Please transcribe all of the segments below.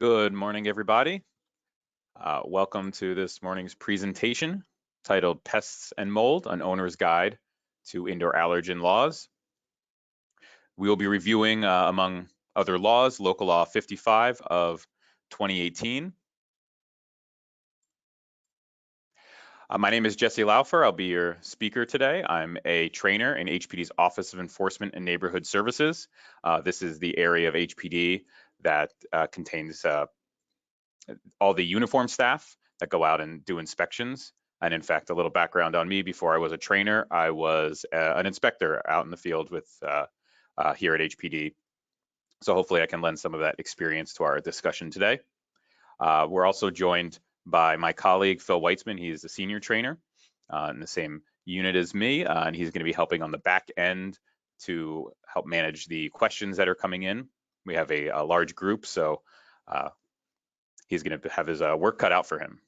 Good morning, everybody. Welcome to this morning's presentation titled Pests and Mold, an Owner's Guide to Indoor Allergen Laws. We will be reviewing, among other laws, Local Law 55 of 2018. My name is Jesse Laufer. I'll be your speaker today. I'm a trainer in HPD's Office of Enforcement and Neighborhood Services. This is the area of HPD that contains all the uniform staff that go out and do inspections. And in fact, a little background on me: before I was a trainer, I was an inspector out in the field with here at HPD. So hopefully I can lend some of that experience to our discussion today. We're also joined by my colleague, Phil Weitzman. He is a senior trainer in the same unit as me, and he's going to be helping on the back end to help manage the questions that are coming in. We have a large group, so he's going to have his work cut out for him.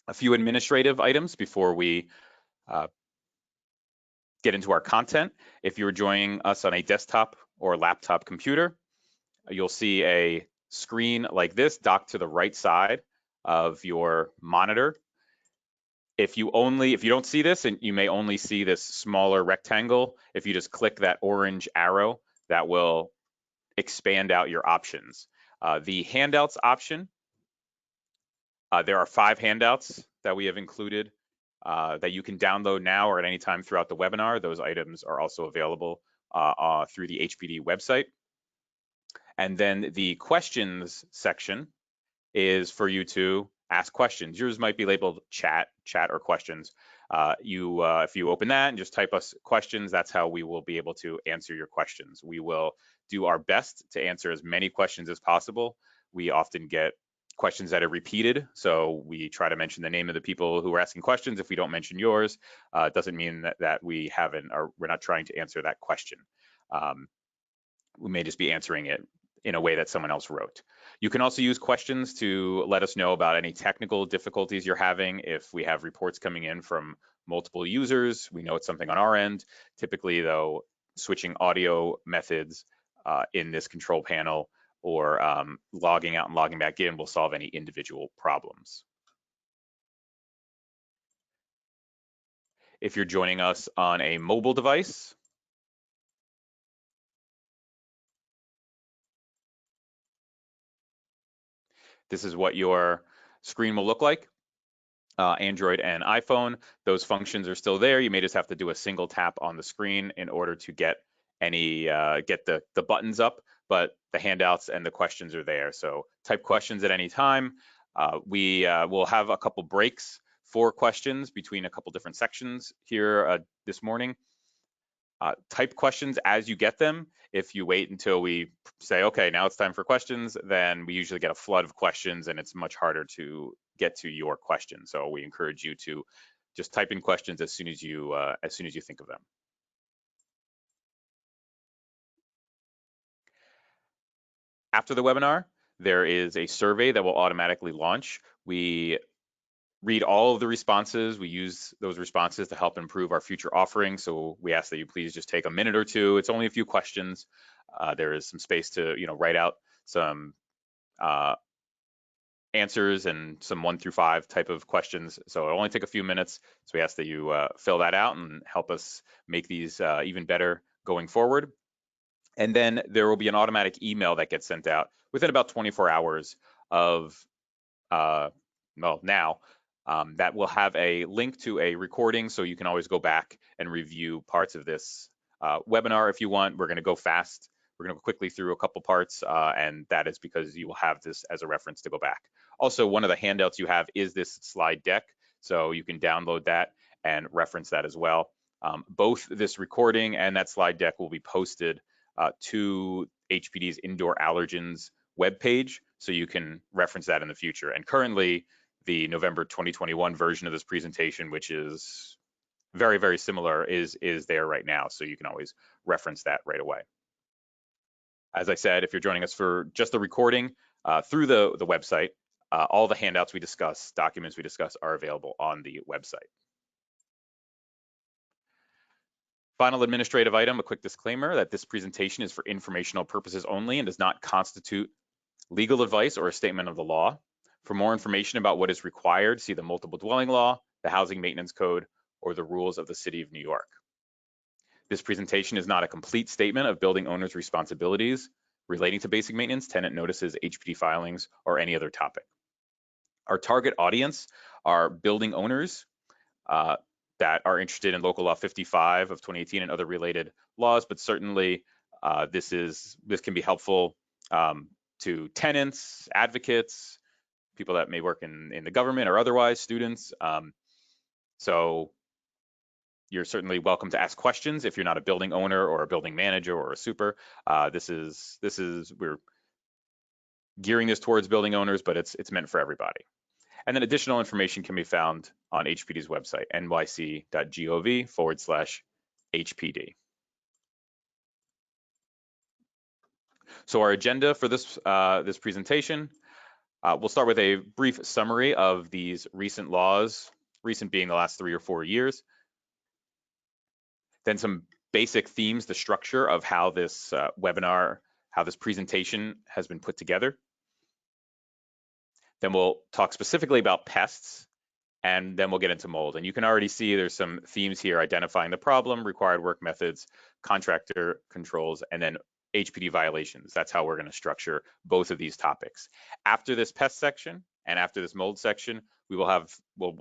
A few administrative items before we get into our content. If you're joining us on a desktop or laptop computer, you'll see a screen like this docked to the right side of your monitor. If you don't see this, and you may only see this smaller rectangle, if you just click that orange arrow, that will expand out your options. The handouts option, there are 5 handouts that we have included that you can download now or at any time throughout the webinar. Those items are also available through the HPD website. And then the questions section is for you to ask questions. Yours might be labeled chat or questions. If you open that and just type us questions, that's how we will be able to answer your questions. We will do our best to answer as many questions as possible. We often get questions that are repeated, so we try to mention the name of the people who are asking questions. If we don't mention yours, it doesn't mean that we haven't, or we're not trying to answer that question. We may just be answering it in a way that someone else wrote. You can also use questions to let us know about any technical difficulties you're having. If we have reports coming in from multiple users, we know it's something on our end. Typically, though, switching audio methods in this control panel or logging out and logging back in will solve any individual problems. If you're joining us on a mobile device, this is what your screen will look like. Android and iPhone, those functions are still there. You may just have to do a single tap on the screen in order to get the buttons up, but the handouts and the questions are there. So type questions at any time. We will have a couple breaks for questions between a couple different sections here this morning. Type questions as you get them. If you wait until we say, okay, now it's time for questions, then we usually get a flood of questions and it's much harder to get to your question. So we encourage you to just type in questions as soon as you think of them. After the webinar, there is a survey that will automatically launch. We read all of the responses. We use those responses to help improve our future offerings. So we ask that you please just take a minute or two. It's only a few questions. There is some space to write out some answers and some 1 through 5 type of questions. So it'll only take a few minutes. So we ask that you fill that out and help us make these even better going forward. And then there will be an automatic email that gets sent out within about 24 hours of, that will have a link to a recording, so you can always go back and review parts of this webinar if you want. We're going to go fast. We're going to go quickly through a couple parts, and that is because you will have this as a reference to go back. Also, one of the handouts you have is this slide deck, so you can download that and reference that as well. Both this recording and that slide deck will be posted to HPD's Indoor Allergens webpage, so you can reference that in the future. And currently, the November 2021 version of this presentation, which is very, very similar, is there right now, so you can always reference that right away. As I said, if you're joining us for just the recording through the website, all the handouts we discuss, documents we discuss, are available on the website. Final administrative item, a quick disclaimer that this presentation is for informational purposes only and does not constitute legal advice or a statement of the law. For more information about what is required, see the multiple dwelling law, the housing maintenance code, or the rules of the City of New York. This presentation is not a complete statement of building owners' responsibilities relating to basic maintenance, tenant notices, HPD filings, or any other topic. Our target audience are building owners that are interested in Local Law 55 of 2018 and other related laws, but certainly this can be helpful to tenants, advocates, people that may work in the government or otherwise, students. So you're certainly welcome to ask questions if you're not a building owner or a building manager or a super. We're gearing this towards building owners, but it's meant for everybody. And then additional information can be found on HPD's website, nyc.gov/HPD. So our agenda for this presentation, we'll start with a brief summary of these recent laws, recent being the last 3 or 4 years. Then some basic themes, the structure of how this webinar, how this presentation has been put together. Then we'll talk specifically about pests, and then we'll get into mold. And you can already see there's some themes here: identifying the problem, required work methods, contractor controls, and then HPD violations. That's how we're going to structure both of these topics. After this pest section and after this mold section, we'll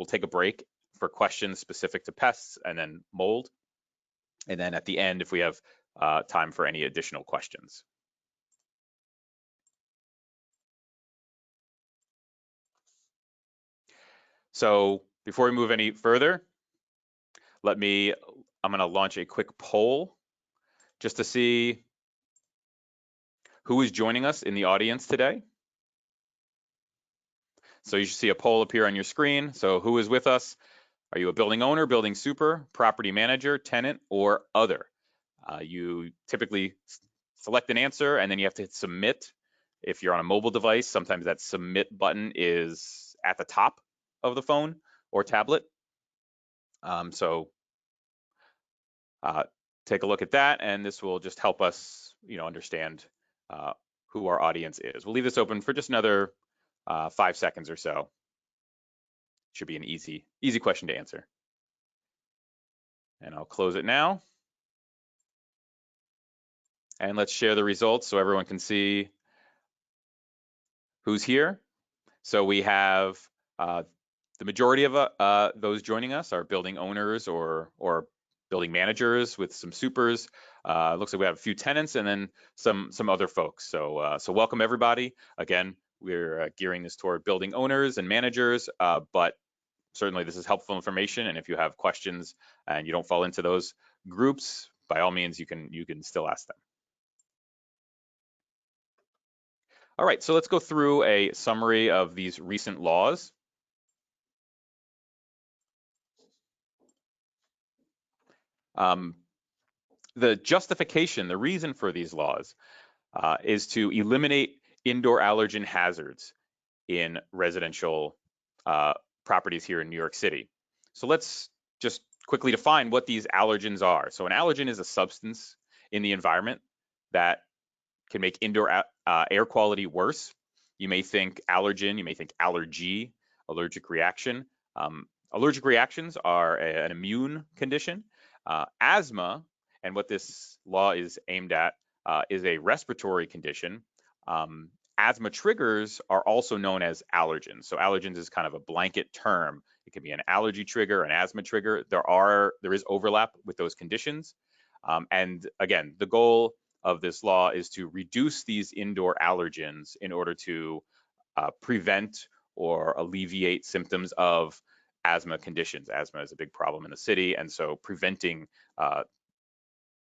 take a break for questions specific to pests and then mold. And then at the end, if we have time for any additional questions. So before we move any further, I'm going to launch a quick poll just to see who is joining us in the audience today. So you should see a poll appear on your screen. So who is with us? Are you a building owner, building super, property manager, tenant, or other? You typically select an answer and then you have to hit submit. If you're on a mobile device, sometimes that submit button is at the top of the phone or tablet. Take a look at that, and this will just help us, understand who our audience is. We'll leave this open for just another 5 seconds or so. Should be an easy question to answer. And I'll close it now. And let's share the results so everyone can see who's here. So we have the majority of those joining us are building owners or building managers with some supers. Looks like we have a few tenants and then some other folks. So welcome everybody. Again, we're gearing this toward building owners and managers, but certainly this is helpful information. And if you have questions and you don't fall into those groups, by all means, you can still ask them. All right, so let's go through a summary of these recent laws. The justification, the reason for these laws is to eliminate indoor allergen hazards in residential properties here in New York City. So let's just quickly define what these allergens are. So an allergen is a substance in the environment that can make indoor air quality worse. You may think allergen, you may think allergy, allergic reaction. Allergic reactions are an immune condition. Asthma, and what this law is aimed at, is a respiratory condition. Asthma triggers are also known as allergens. So allergens is kind of a blanket term. It can be an allergy trigger, an asthma trigger. There is overlap with those conditions. And again, the goal of this law is to reduce these indoor allergens in order to prevent or alleviate symptoms of asthma conditions. Asthma is a big problem in the city, and so preventing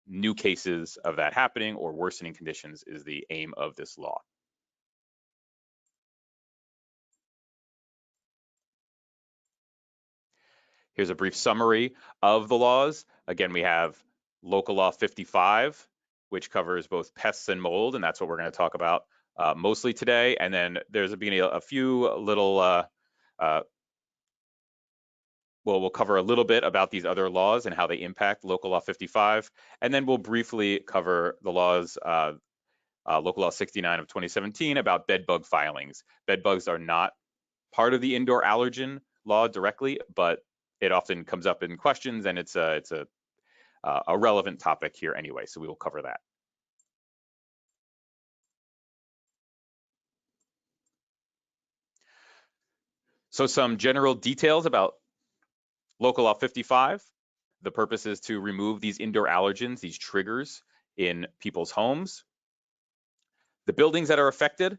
new cases of that happening or worsening conditions is the aim of this law. Here's a brief summary of the laws. Again, we have Local Law 55, which covers both pests and mold, and that's what we're going to talk about mostly today. And then there's a few little, we'll cover a little bit about these other laws and how they impact Local Law 55. And then we'll briefly cover the laws Local Law 69 of 2017 about bed bug filings. Bed bugs are not part of the indoor allergen law directly, but it often comes up in questions, and it's a relevant topic here anyway, so we will cover that. So some general details about Local Law 55. The purpose is to remove these indoor allergens, these triggers in people's homes. The buildings that are affected,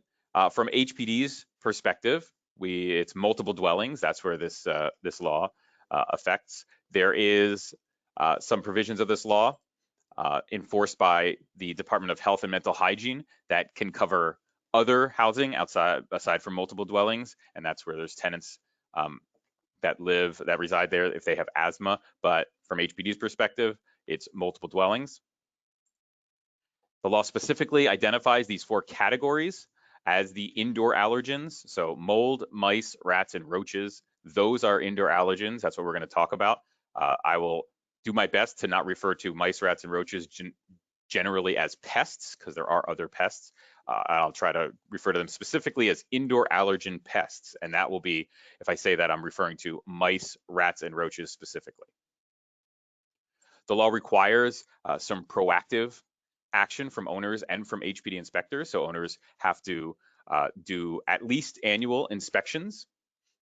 from HPD's perspective, it's multiple dwellings. That's where this law affects. There is some provisions of this law enforced by the Department of Health and Mental Hygiene that can cover other housing aside from multiple dwellings, and that's where there's tenants that reside there if they have asthma. But from HPD's perspective, it's multiple dwellings. The law specifically identifies these 4 categories as the indoor allergens. So mold, mice, rats, and roaches. Those are indoor allergens. That's what we're going to talk about. I will do my best to not refer to mice, rats, and roaches generally as pests, because there are other pests. I'll try to refer to them specifically as indoor allergen pests. And that will be, if I say that, I'm referring to mice, rats, and roaches specifically. The law requires some proactive action from owners and from HPD inspectors. So owners have to do at least annual inspections.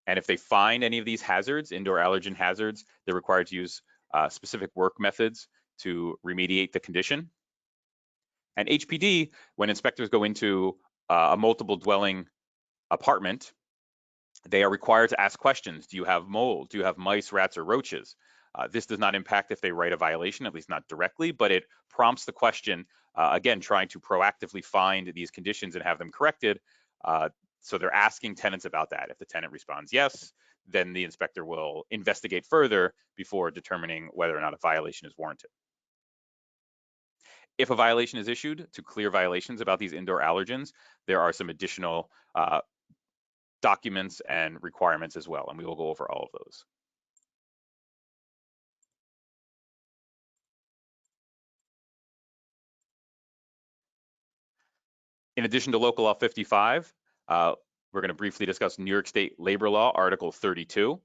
And if they find any of these hazards, indoor allergen hazards, they're required to use specific work methods to remediate the condition. And HPD, when inspectors go into a multiple dwelling apartment, they are required to ask questions. Do you have mold? Do you have mice, rats, or roaches? This does not impact if they write a violation, at least not directly, but it prompts the question, again, trying to proactively find these conditions and have them corrected. So they're asking tenants about that. If the tenant responds yes, then the inspector will investigate further before determining whether or not a violation is warranted. If a violation is issued to clear violations about these indoor allergens, there are some additional documents and requirements as well, and we will go over all of those. In addition to Local Law 55, we're going to briefly discuss New York State Labor Law, Article 32.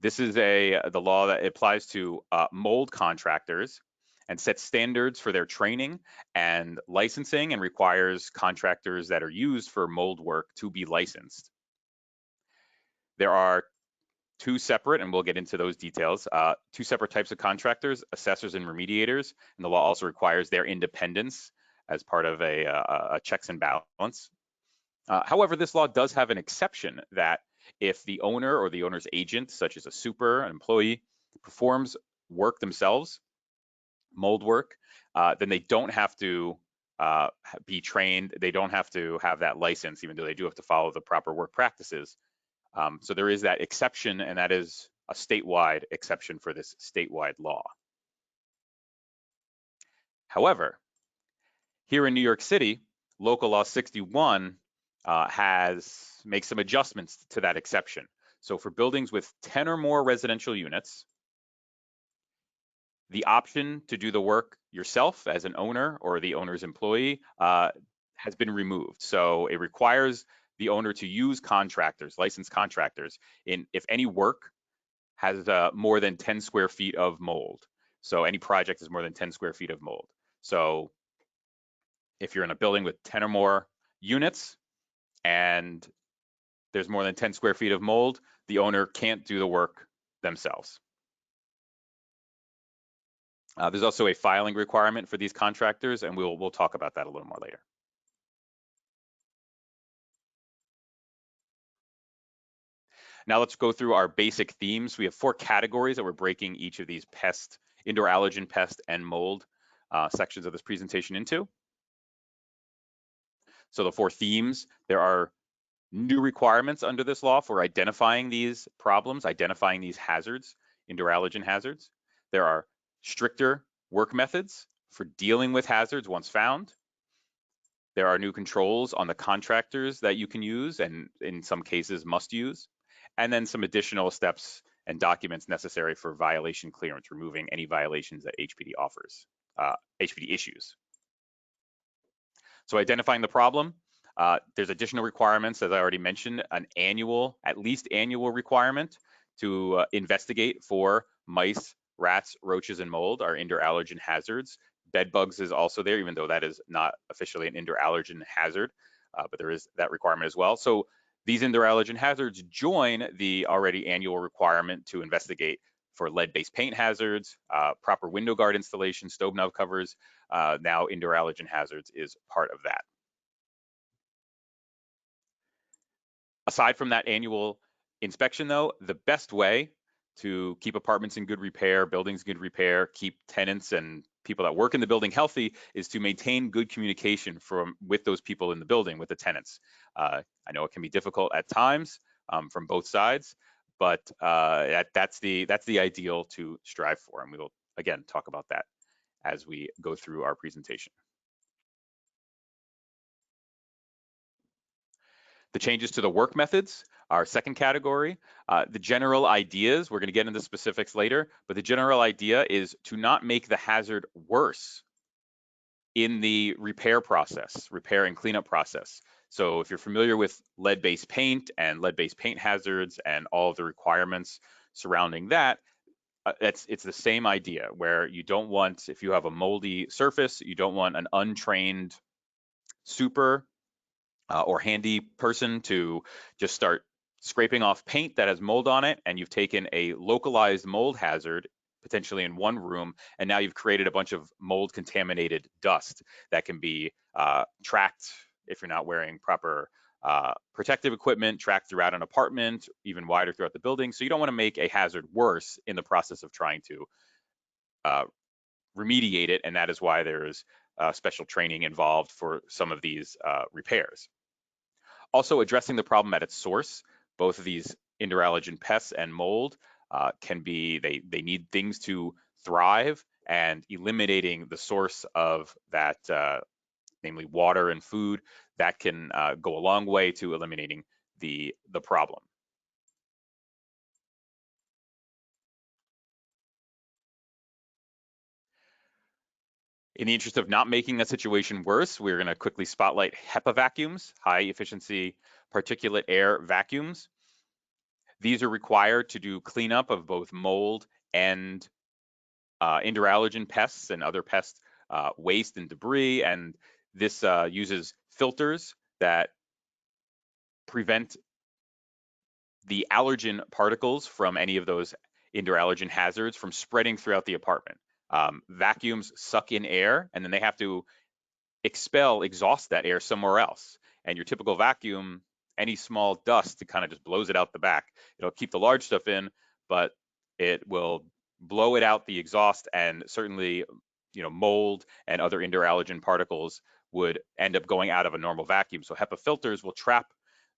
This is the law that applies to mold contractors and sets standards for their training and licensing, and requires contractors that are used for mold work to be licensed. There are 2 separate, and we'll get into those details, 2 separate types of contractors, assessors and remediators, and the law also requires their independence as part of a checks and balance. However, this law does have an exception that if the owner or the owner's agent, such as a super, an employee, performs work themselves, mold work, then they don't have to be trained. They don't have to have that license, even though they do have to follow the proper work practices. So there is that exception, and that is a statewide exception for this statewide law. However, here in New York City, Local Law 61 makes some adjustments to that exception. So for buildings with 10 or more residential units, the option to do the work yourself as an owner or the owner's employee has been removed. So it requires the owner to use contractors, licensed contractors, if any work has more than 10 square feet of mold. So any project is more than 10 square feet of mold. So if you're in a building with 10 or more units and there's more than 10 square feet of mold, the owner can't do the work themselves. There's also a filing requirement for these contractors, and we'll talk about that a little more later. Now let's go through our basic themes. We have 4 categories that we're breaking each of these pest, indoor allergen, pest, and mold sections of this presentation into. So the 4 themes, there are new requirements under this law for identifying these problems, identifying these hazards, indoor allergen hazards. There are stricter work methods for dealing with hazards once found. There are new controls on the contractors that you can use and in some cases must use. And then some additional steps and documents necessary for violation clearance, removing any violations that HPD offers, HPD issues. So identifying the problem, there's additional requirements, as I already mentioned, at least annual requirement to investigate for mice, rats, roaches, and mold, our indoor allergen hazards. Bed bugs is also there, even though that is not officially an indoor allergen hazard, but there is that requirement as well. So these indoor allergen hazards join the already annual requirement to investigate for lead-based paint hazards, proper window guard installation, stove knob covers. Now indoor allergen hazards is part of that. Aside from that annual inspection though, the best way to keep apartments in good repair, buildings in good repair, keep tenants and people that work in the building healthy is to maintain good communication with those people in the building, with the tenants. I know it can be difficult at times from both sides, but that's the ideal to strive for, and we will again talk about that as we go through our presentation. The changes to the work methods, our second category. The general ideas, we're going to get into specifics later, but the general idea is to not make the hazard worse in the repair and cleanup process. So if you're familiar with lead-based paint and lead-based paint hazards and all of the requirements surrounding that, it's the same idea where you don't want, if you have a moldy surface, you don't want an untrained super or handy person to just start scraping off paint that has mold on it, and you've taken a localized mold hazard potentially in one room, and now you've created a bunch of mold contaminated dust that can be tracked if you're not wearing proper protective equipment, tracked throughout an apartment, even wider throughout the building. So you don't want to make a hazard worse in the process of trying to remediate it, and that is why there's special training involved for some of these repairs. Also addressing the problem at its source. Both of these indoor allergen pests and mold they need things to thrive, and eliminating the source of that, namely water and food, that can go a long way to eliminating the problem. In the interest of not making that situation worse, we're going to quickly spotlight HEPA vacuums, high efficiency particulate air vacuums. These are required to do cleanup of both mold and indoor allergen pests and other pest waste and debris. And this uses filters that prevent the allergen particles from any of those indoor allergen hazards from spreading throughout the apartment. Vacuums suck in air, and then they have to exhaust that air somewhere else. And your typical vacuum, any small dust, it kind of just blows it out the back. It'll keep the large stuff in, but it will blow it out the exhaust, and certainly, mold and other indoor allergen particles would end up going out of a normal vacuum. So HEPA filters will trap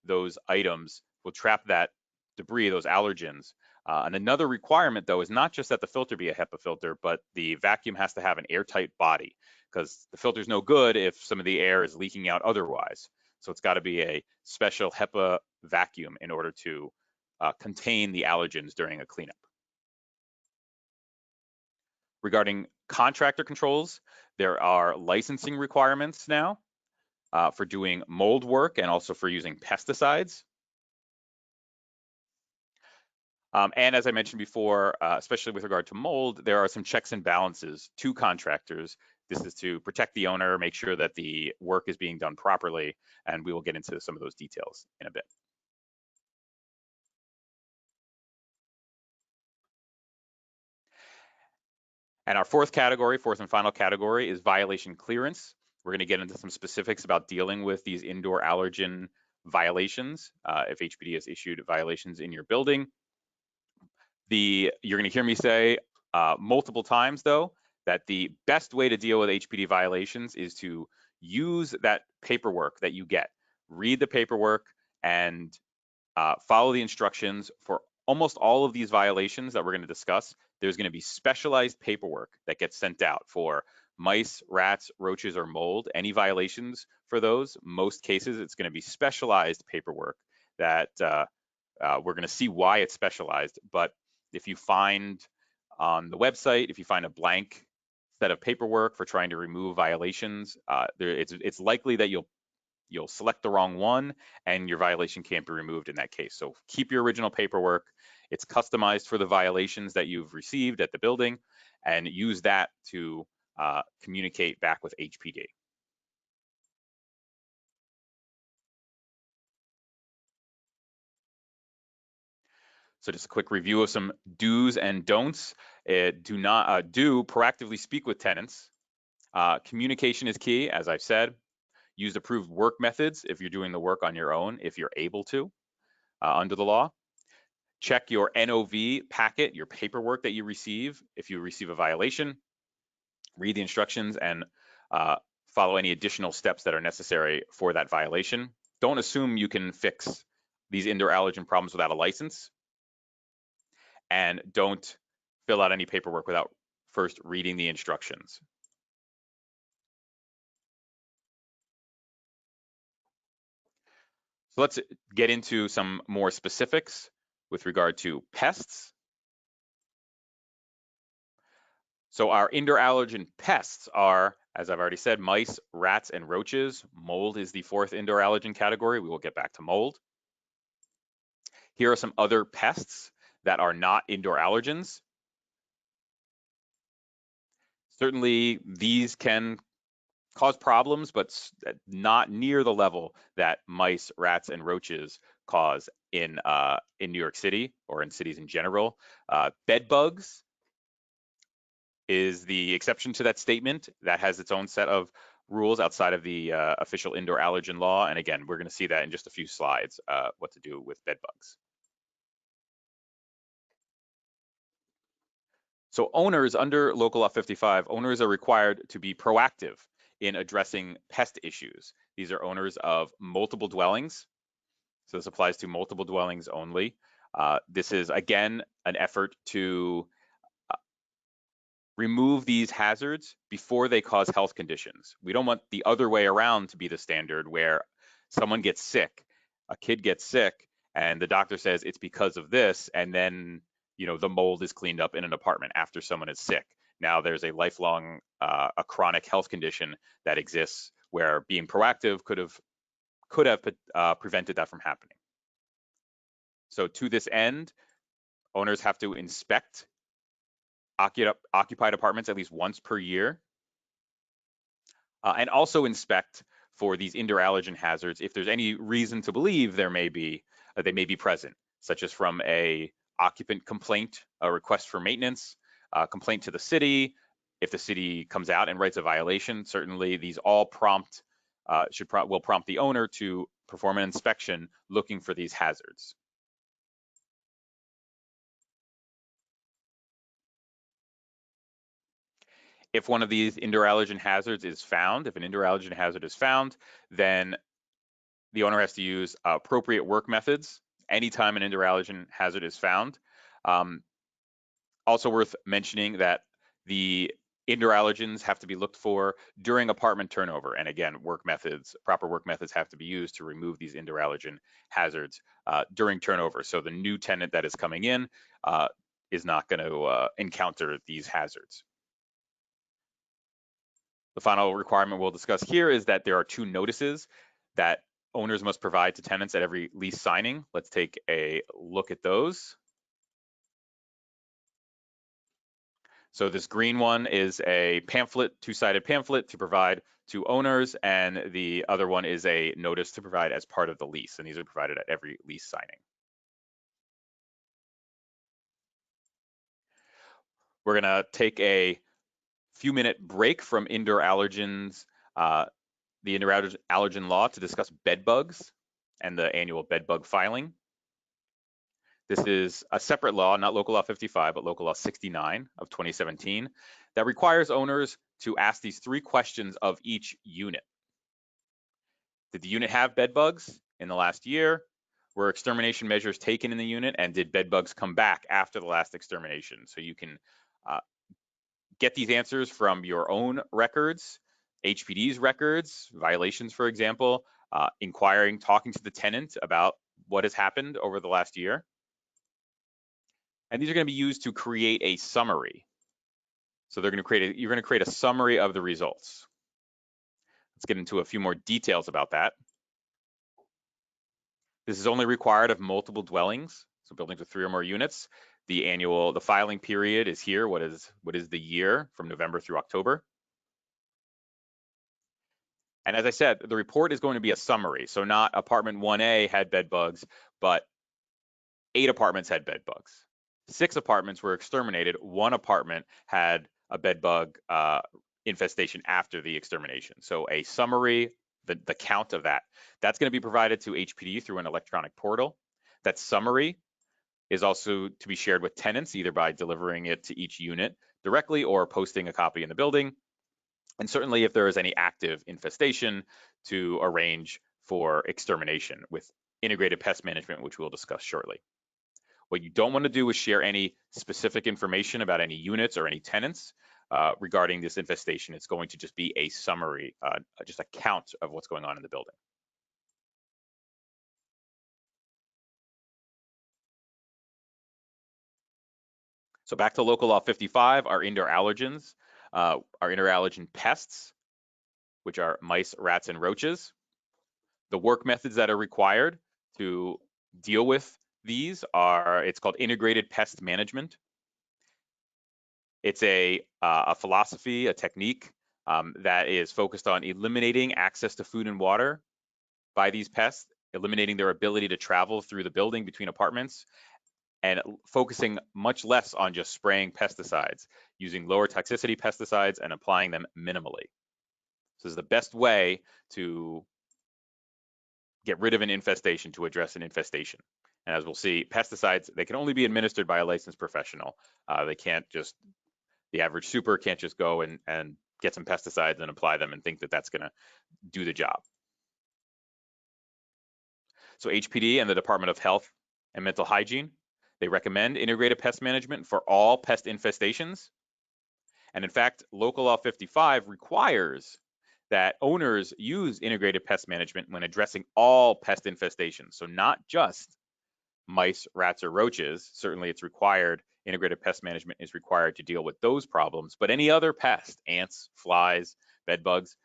those items, will trap that debris, those allergens. And another requirement, though, is not just that the filter be a HEPA filter, but the vacuum has to have an airtight body, because the filter's no good if some of the air is leaking out otherwise. So it's got to be a special HEPA vacuum in order to contain the allergens during a cleanup. Regarding contractor controls, there are licensing requirements now for doing mold work and also for using pesticides. And as I mentioned before, especially with regard to mold, there are some checks and balances to contractors. This is to protect the owner, make sure that the work is being done properly, and we will get into some of those details in a bit. And our fourth and final category is violation clearance. We're going to get into some specifics about dealing with these indoor allergen violations, if HPD has issued violations in your building. You're going to hear me say multiple times, though, that the best way to deal with HPD violations is to use that paperwork that you get. Read the paperwork and follow the instructions. For almost all of these violations that we're going to discuss, there's going to be specialized paperwork that gets sent out for mice, rats, roaches, or mold. Any violations for those, most cases, it's going to be specialized paperwork that we're going to see why it's specialized. But if you find on the website, if you find a blank set of paperwork for trying to remove violations. It's likely that you'll select the wrong one and your violation can't be removed in that case. So keep your original paperwork. It's customized for the violations that you've received at the building, and use that to communicate back with HPD. So just a quick review of some do's and don'ts. Do proactively speak with tenants. Communication is key, as I've said. Use approved work methods if you're doing the work on your own, if you're able to, under the law. Check your NOV packet, your paperwork that you receive. If you receive a violation, read the instructions and follow any additional steps that are necessary for that violation. Don't assume you can fix these indoor allergen problems without a license. And don't fill out any paperwork without first reading the instructions. So let's get into some more specifics with regard to pests. So our indoor allergen pests are, as I've already said, mice, rats, and roaches. Mold is the fourth indoor allergen category. We will get back to mold. Here are some other pests that are not indoor allergens. Certainly, these can cause problems, but not near the level that mice, rats, and roaches cause in New York City or in cities in general. Bed bugs is the exception to that statement. That has its own set of rules outside of the official indoor allergen law. And again, we're going to see that in just a few slides, what to do with bed bugs. So owners under Local Law 55, owners are required to be proactive in addressing pest issues. These are owners of multiple dwellings. So this applies to multiple dwellings only. This is, again, an effort to remove these hazards before they cause health conditions. We don't want the other way around to be the standard where someone gets sick, a kid gets sick, and the doctor says it's because of this, and then the mold is cleaned up in an apartment after someone is sick. Now there's a lifelong, a chronic health condition that exists where being proactive could have prevented that from happening. So to this end, owners have to inspect occupied apartments at least once per year, and also inspect for these indoor allergen hazards if there's any reason to believe they may be present, such as from a occupant complaint, a request for maintenance, a complaint to the city. If the city comes out and writes a violation, certainly these all will prompt the owner to perform an inspection looking for these hazards. If one of these indoor allergen hazards is found, if an indoor allergen hazard is found, then the owner has to use appropriate work methods anytime an indoor allergen hazard is found. Also worth mentioning that the indoor allergens have to be looked for during apartment turnover. And again, proper work methods have to be used to remove these indoor allergen hazards during turnover. So the new tenant that is coming in is not going to encounter these hazards. The final requirement we'll discuss here is that there are 2 notices that owners must provide to tenants at every lease signing. Let's take a look at those. So this green one is a pamphlet, 2-sided pamphlet to provide to owners, and the other one is a notice to provide as part of the lease, and these are provided at every lease signing. We're gonna take a few-minute break from indoor allergens, the indoor allergen law, to discuss bed bugs and the annual bed bug filing. This is a separate law, not Local Law 55, but Local Law 69 of 2017, that requires owners to ask these 3 questions of each unit. Did the unit have bed bugs in the last year? Were extermination measures taken in the unit? And did bed bugs come back after the last extermination? So you can get these answers from your own records, HPD's records, violations, for example, talking to the tenant about what has happened over the last year. And these are going to be used to create a summary. So you're going to create a summary of the results. Let's get into a few more details about that. This is only required of multiple dwellings, so buildings with 3 or more units. The filing period is here. What is the year from November through October? And as I said, the report is going to be a summary. So not apartment 1A had bed bugs, but 8 apartments had bed bugs. 6 apartments were exterminated. 1 apartment had a bed bug infestation after the extermination. So a summary, the count of that's going to be provided to HPD through an electronic portal. That summary is also to be shared with tenants, either by delivering it to each unit directly or posting a copy in the building. And certainly if there is any active infestation, to arrange for extermination with integrated pest management, which we'll discuss shortly. What you don't want to do is share any specific information about any units or any tenants regarding this infestation. It's going to just be a summary, just a count of what's going on in the building. So back to Local Law 55, our indoor allergens, our interallergen pests, which are mice, rats, and roaches. The work methods that are required to deal with these it's called integrated pest management. It's a philosophy, a technique that is focused on eliminating access to food and water by these pests, eliminating their ability to travel through the building between apartments, and focusing much less on just spraying pesticides, using lower toxicity pesticides and applying them minimally. So this is the best way to get rid of an infestation, to address an infestation. And as we'll see, pesticides, they can only be administered by a licensed professional. The average super can't just go and get some pesticides and apply them and think that that's gonna do the job. So HPD and the Department of Health and Mental Hygiene, they recommend integrated pest management for all pest infestations. And in fact, Local Law 55 requires that owners use integrated pest management when addressing all pest infestations. So not just mice, rats, or roaches. Certainly it's required, integrated pest management is required to deal with those problems, but any other pest, ants, flies, bed bugs,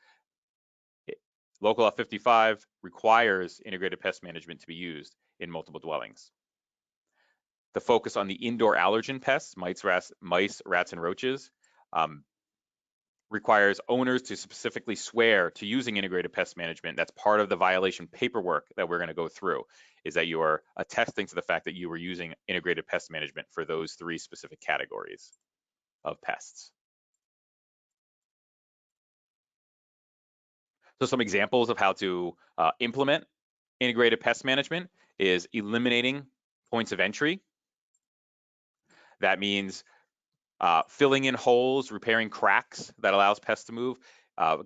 Local Law 55 requires integrated pest management to be used in multiple dwellings. The focus on the indoor allergen pests, mice, rats, and roaches, requires owners to specifically swear to using integrated pest management. That's part of the violation paperwork that we're going to go through, is that you are attesting to the fact that you were using integrated pest management for those 3 specific categories of pests. So some examples of how to implement integrated pest management is eliminating points of entry. That means filling in holes, repairing cracks that allows pests to move,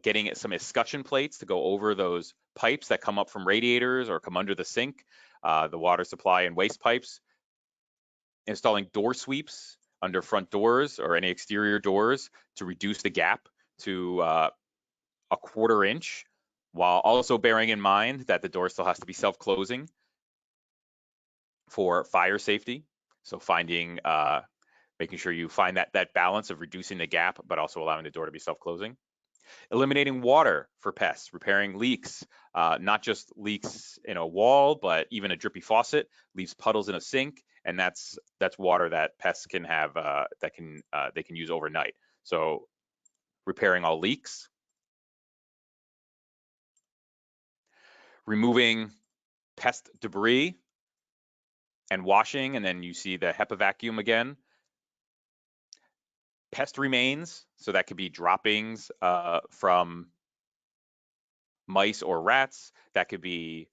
getting some escutcheon plates to go over those pipes that come up from radiators or come under the sink, the water supply and waste pipes, installing door sweeps under front doors or any exterior doors to reduce the gap to a 1/4 inch, while also bearing in mind that the door still has to be self-closing for fire safety. So making sure you find that balance of reducing the gap, but also allowing the door to be self-closing. Eliminating water for pests, repairing leaks, not just leaks in a wall, but even a drippy faucet leaves puddles in a sink, and that's water that pests can have they can use overnight. So repairing all leaks. Removing pest debris and washing, and then you see the HEPA vacuum again. Pest remains, so that could be droppings from mice or rats. That could be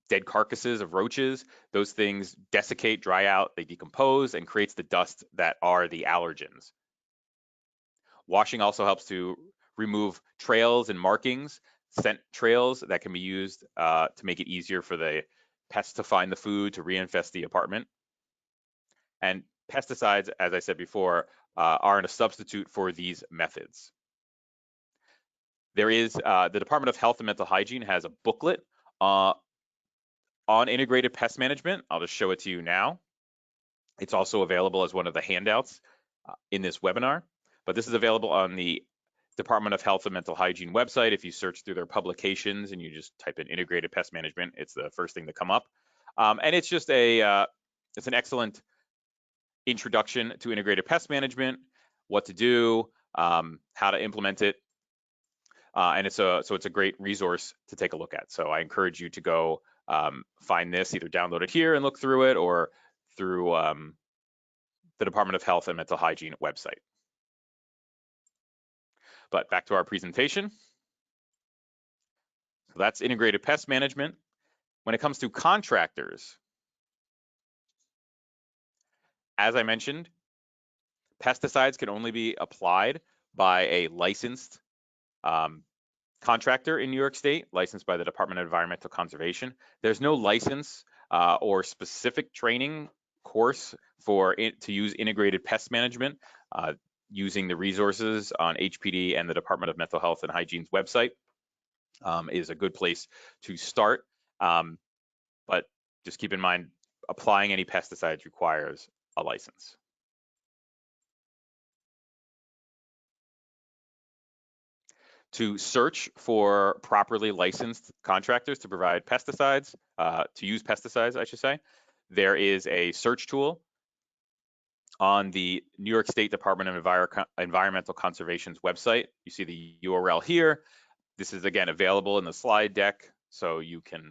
dead carcasses of roaches. Those things desiccate, dry out, they decompose, and creates the dust that are the allergens. Washing also helps to remove trails and markings, scent trails that can be used to make it easier for the pests to find the food, to reinfest the apartment. And pesticides, as I said before, aren't a substitute for these methods. There is, the Department of Health and Mental Hygiene has a booklet on integrated pest management. I'll just show it to you now. It's also available as one of the handouts in this webinar. but this is available on the Department of Health and Mental Hygiene website. If you search through their publications and you just type in integrated pest management, it's the first thing to come up. And it's just it's an excellent introduction to integrated pest management, what to do, how to implement it. And so it's a great resource to take a look at. So I encourage you to go find this, either download it here and look through it, or through the Department of Health and Mental Hygiene website. But back to our presentation. So that's integrated pest management. When it comes to contractors, as I mentioned, pesticides can only be applied by a licensed contractor in New York State, licensed by the Department of Environmental Conservation. There's no license or specific training course to use integrated pest management using the resources on HPD and the Department of Mental Health and Hygiene's website is a good place to start. But just keep in mind, applying any pesticides requires a license. To search for properly licensed contractors to provide pesticides, to use pesticides, I should say, there is a search tool on the New York State Department of Environmental Conservation's website. You see the URL here. This is, again, available in the slide deck, so you can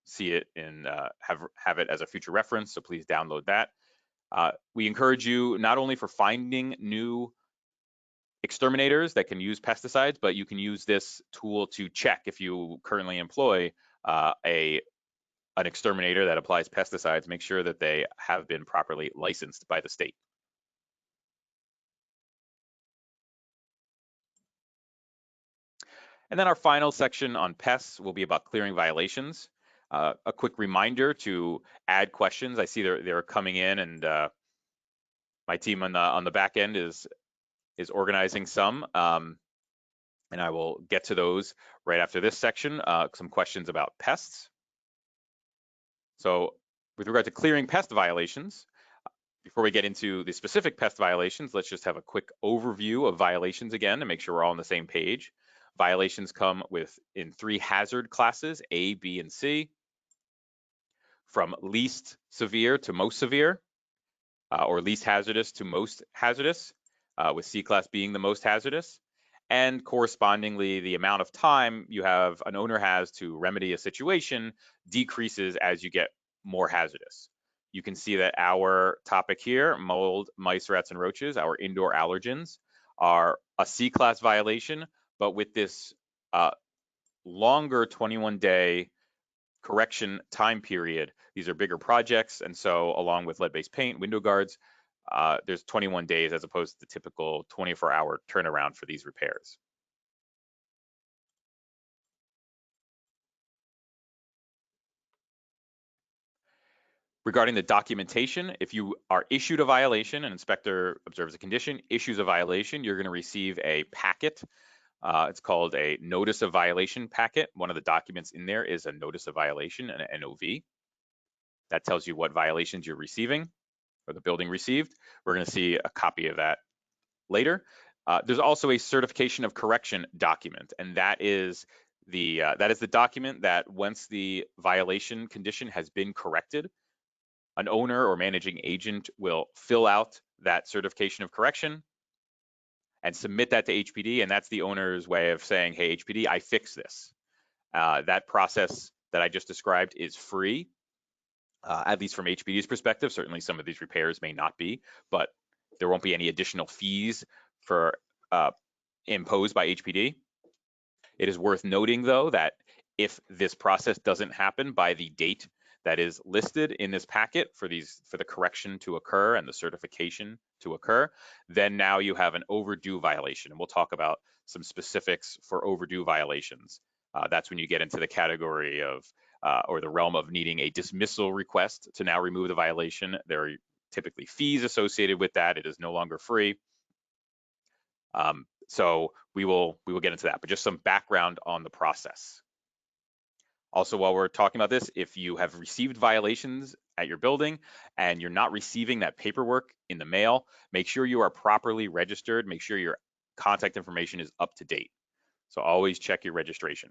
see it and have it as a future reference, so please download that. We encourage you not only for finding new exterminators that can use pesticides, but you can use this tool to check if you currently employ an exterminator that applies pesticides, make sure that they have been properly licensed by the state. And then our final section on pests will be about clearing violations. A quick reminder to add questions. I see they're coming in, and my team on the back end is organizing some, and I will get to those right after this section. Some questions about pests. So with regard to clearing pest violations, before we get into the specific pest violations, let's just have a quick overview of violations again to make sure we're all on the same page. Violations come in 3 hazard classes, A, B, and C, from least severe to most severe, or least hazardous to most hazardous, with C class being the most hazardous. And correspondingly, the amount of time an owner has to remedy a situation decreases as you get more hazardous. You can see that our topic here, mold, mice, rats, and roaches, our indoor allergens, are a C class violation, but with this longer 21-day correction time period. These are bigger projects, and so along with lead-based paint, window guards, there's 21 days as opposed to the typical 24-hour turnaround for these repairs. Regarding the documentation, if you are issued a violation, an inspector observes a condition, issues a violation, you're going to receive a packet. It's called a notice of violation packet. One of the documents in there is a notice of violation, an NOV. That tells you what violations you're receiving or the building received. We're going to see a copy of that later. There's also a certification of correction document, and that is the document that once the violation condition has been corrected, an owner or managing agent will fill out that certification of correction and submit that to HPD, and that's the owner's way of saying, hey, HPD, I fixed this. That process that I just described is free, at least from HPD's perspective. Certainly some of these repairs may not be, but there won't be any additional fees imposed by HPD. It is worth noting, though, that if this process doesn't happen by the date that is listed in this packet for the correction to occur and the certification to occur, then now you have an overdue violation. And we'll talk about some specifics for overdue violations. That's when you get into the category of or the realm of needing a dismissal request to now remove the violation. There are typically fees associated with that. It is no longer free. So we will get into that, but just some background on the process. Also, while we're talking about this, if you have received violations at your building and you're not receiving that paperwork in the mail, make sure you are properly registered. Make sure your contact information is up to date. So always check your registration.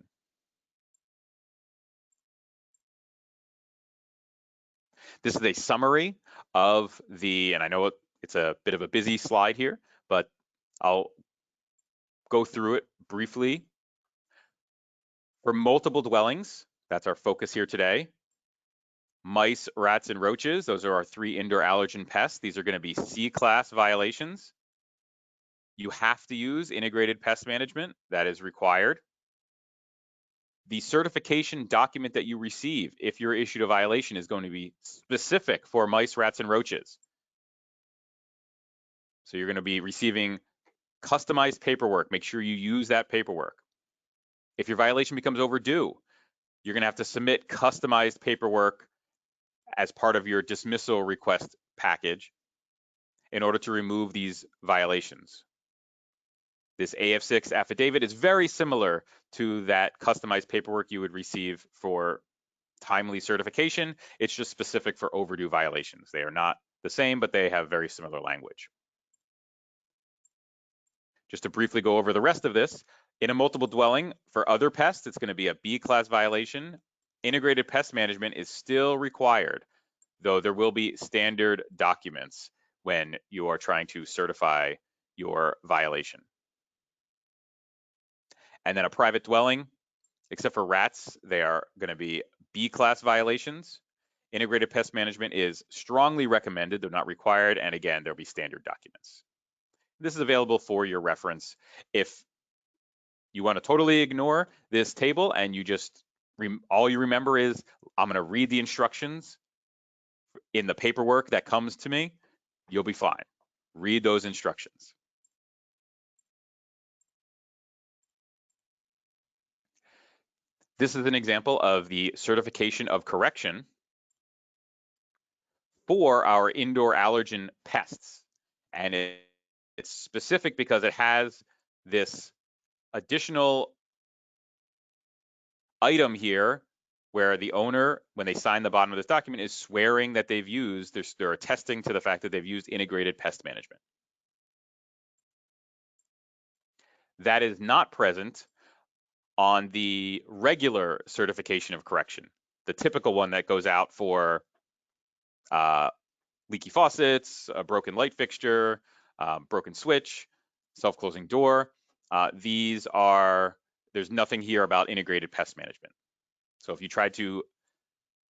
This is a summary of and I know it's a bit of a busy slide here, but I'll go through it briefly. For multiple dwellings, that's our focus here today. Mice, rats, and roaches, those are our 3 indoor allergen pests. These are going to be C-class violations. You have to use integrated pest management. That is required. The certification document that you receive, if you're issued a violation, is going to be specific for mice, rats, and roaches. So you're going to be receiving customized paperwork. Make sure you use that paperwork. If your violation becomes overdue, you're going to have to submit customized paperwork as part of your dismissal request package in order to remove these violations. This AF6 affidavit is very similar to that customized paperwork you would receive for timely certification. It's just specific for overdue violations. They are not the same, but they have very similar language. Just to briefly go over the rest of this, in a multiple dwelling, for other pests, it's going to be a B-class violation. Integrated pest management is still required, though there will be standard documents when you are trying to certify your violation. And then a private dwelling, except for rats, they are going to be B-class violations. Integrated pest management is strongly recommended, though not required, and again, there'll be standard documents. This is available for your reference. If you want to totally ignore this table and you just, all you remember is, I'm going to read the instructions in the paperwork that comes to me, you'll be fine. Read those instructions. This is an example of the certification of correction for our indoor allergen pests. And it's specific because it has this additional item here where the owner, when they sign the bottom of this document, is swearing that they've used, they're attesting to the fact that they've used integrated pest management. That is not present on the regular certification of correction, the typical one that goes out for leaky faucets, a broken light fixture, broken switch, self-closing door. There's nothing here about integrated pest management. So if you tried to,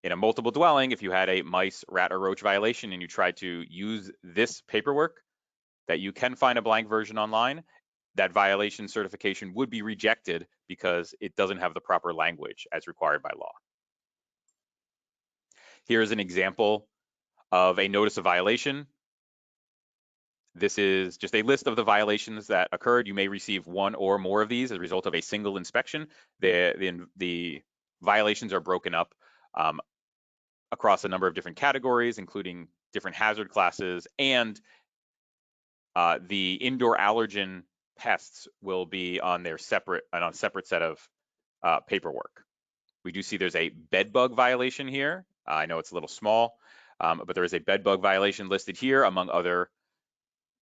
in a multiple dwelling, if you had a mice, rat, or roach violation and you tried to use this paperwork, that you can find a blank version online, that violation certification would be rejected because it doesn't have the proper language as required by law. Here's an example of a notice of violation. This is just a list of the violations that occurred. You may receive one or more of these as a result of a single inspection. The violations are broken up across a number of different categories, including different hazard classes, and the indoor allergen pests will be on a separate set of paperwork. We do see there's a bed bug violation here. I know it's a little small, but there is a bed bug violation listed here among other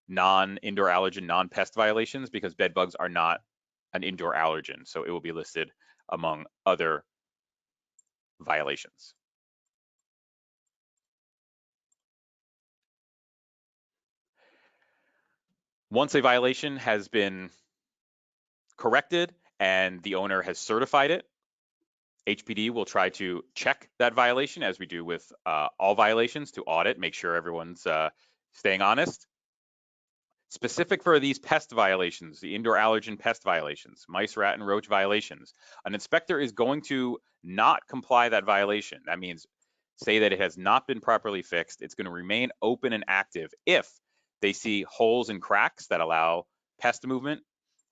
non-indoor allergen, non-pest violations, because bed bugs are not an indoor allergen. So it will be listed among other violations. Once a violation has been corrected and the owner has certified it, HPD will try to check that violation, as we do with all violations, to audit, make sure everyone's staying honest. Specific for these pest violations, the indoor allergen pest violations, mice, rat, and roach violations, an inspector is going to not comply that violation. That means, say that it has not been properly fixed, it's going to remain open and active if they see holes and cracks that allow pest movement,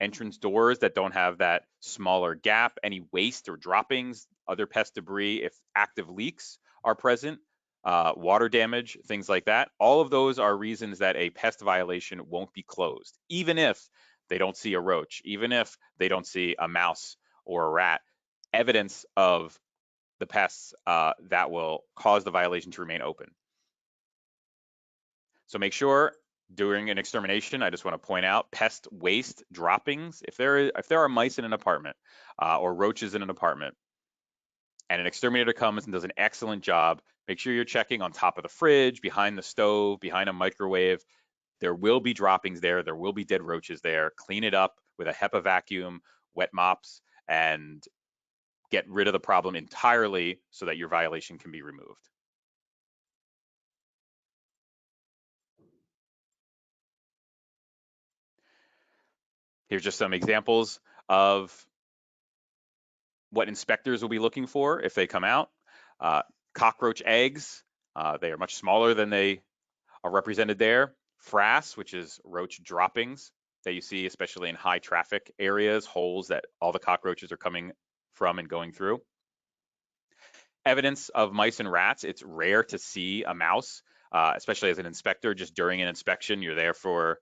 entrance doors that don't have that smaller gap, any waste or droppings, other pest debris, if active leaks are present, water damage, things like that. All of those are reasons that a pest violation won't be closed, even if they don't see a roach, even if they don't see a mouse or a rat. Evidence of the pests that will cause the violation to remain open. So make sure during an extermination, I just want to point out pest waste droppings. If there are mice in an apartment or roaches in an apartment, and an exterminator comes and does an excellent job, make sure you're checking on top of the fridge, behind the stove, behind a microwave. There will be droppings there. There will be dead roaches there. Clean it up with a HEPA vacuum, wet mops, and get rid of the problem entirely so that your violation can be removed. Here's just some examples of what inspectors will be looking for if they come out. Cockroach eggs, they are much smaller than they are represented there. Frass, which is roach droppings that you see especially in high traffic areas, holes that all the cockroaches are coming from and going through. Evidence of mice and rats, it's rare to see a mouse, especially as an inspector, just during an inspection. You're there for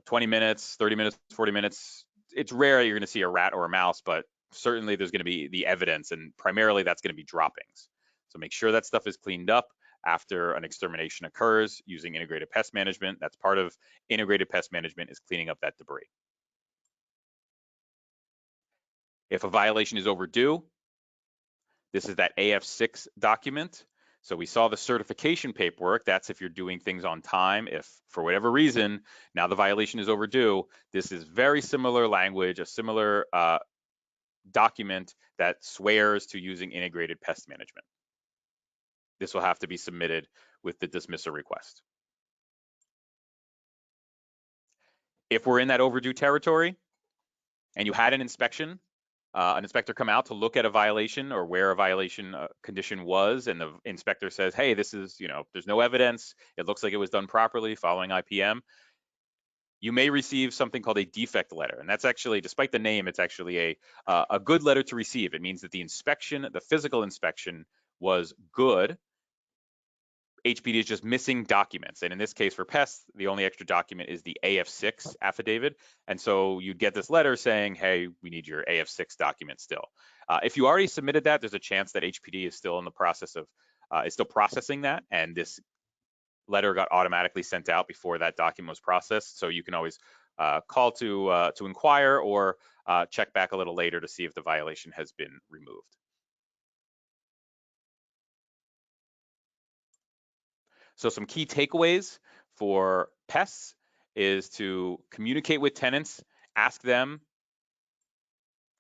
20 minutes, 30 minutes, 40 minutes. It's rare you're going to see a rat or a mouse, but certainly there's going to be the evidence, and primarily that's going to be droppings. So make sure that stuff is cleaned up after an extermination occurs using integrated pest management. That's part of integrated pest management, is cleaning up that debris. If a violation is overdue, this is that AF6 document. So we saw the certification paperwork. That's if you're doing things on time. If for whatever reason, now the violation is overdue, this is very similar language, a similar document that swears to using integrated pest management. This will have to be submitted with the dismissal request. If we're in that overdue territory and you had an inspection, an inspector come out to look at a violation or where a violation condition was, and the inspector says, hey, this is, there's no evidence, it looks like it was done properly following IPM, you may receive something called a defect letter. And that's actually, despite the name, it's actually a good letter to receive. It means that the inspection, the physical inspection, was good. HPD is just missing documents. And in this case for pests, the only extra document is the AF6 affidavit. And so you'd get this letter saying, hey, we need your AF6 document still. If you already submitted that, there's a chance that HPD is still in the process of, is still processing that. And this letter got automatically sent out before that document was processed. So you can always call to inquire or check back a little later to see if the violation has been removed. So some key takeaways for pests is to communicate with tenants, ask them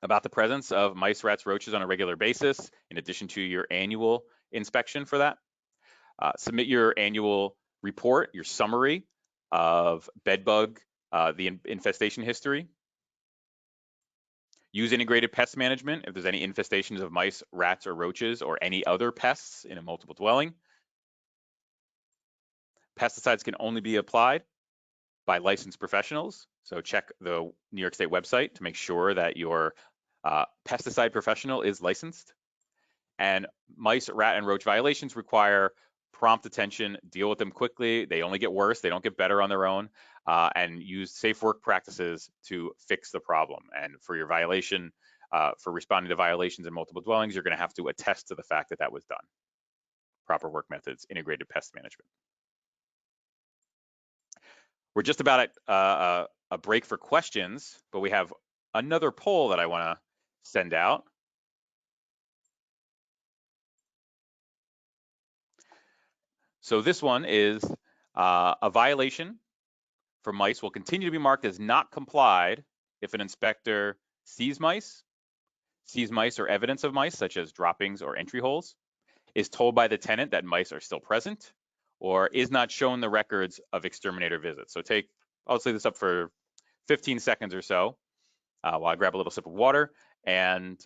about the presence of mice, rats, roaches on a regular basis, in addition to your annual inspection for that. Submit your annual report, your summary of bedbug, the infestation history. Use integrated pest management if there's any infestations of mice, rats, or roaches, or any other pests in a multiple dwelling. Pesticides can only be applied by licensed professionals. So check the New York State website to make sure that your pesticide professional is licensed. And mice, rat, and roach violations require prompt attention, deal with them quickly. They only get worse, they don't get better on their own, and use safe work practices to fix the problem. And for your violation, for responding to violations in multiple dwellings, you're gonna have to attest to the fact that that was done. Proper work methods, integrated pest management. We're just about at a break for questions, but we have another poll that I wanna send out. So this one is a violation for mice will continue to be marked as not complied if an inspector sees mice or evidence of mice, such as droppings or entry holes, is told by the tenant that mice are still present, or is not shown the records of exterminator visits. So I'll say this up for 15 seconds or so while I grab a little sip of water, and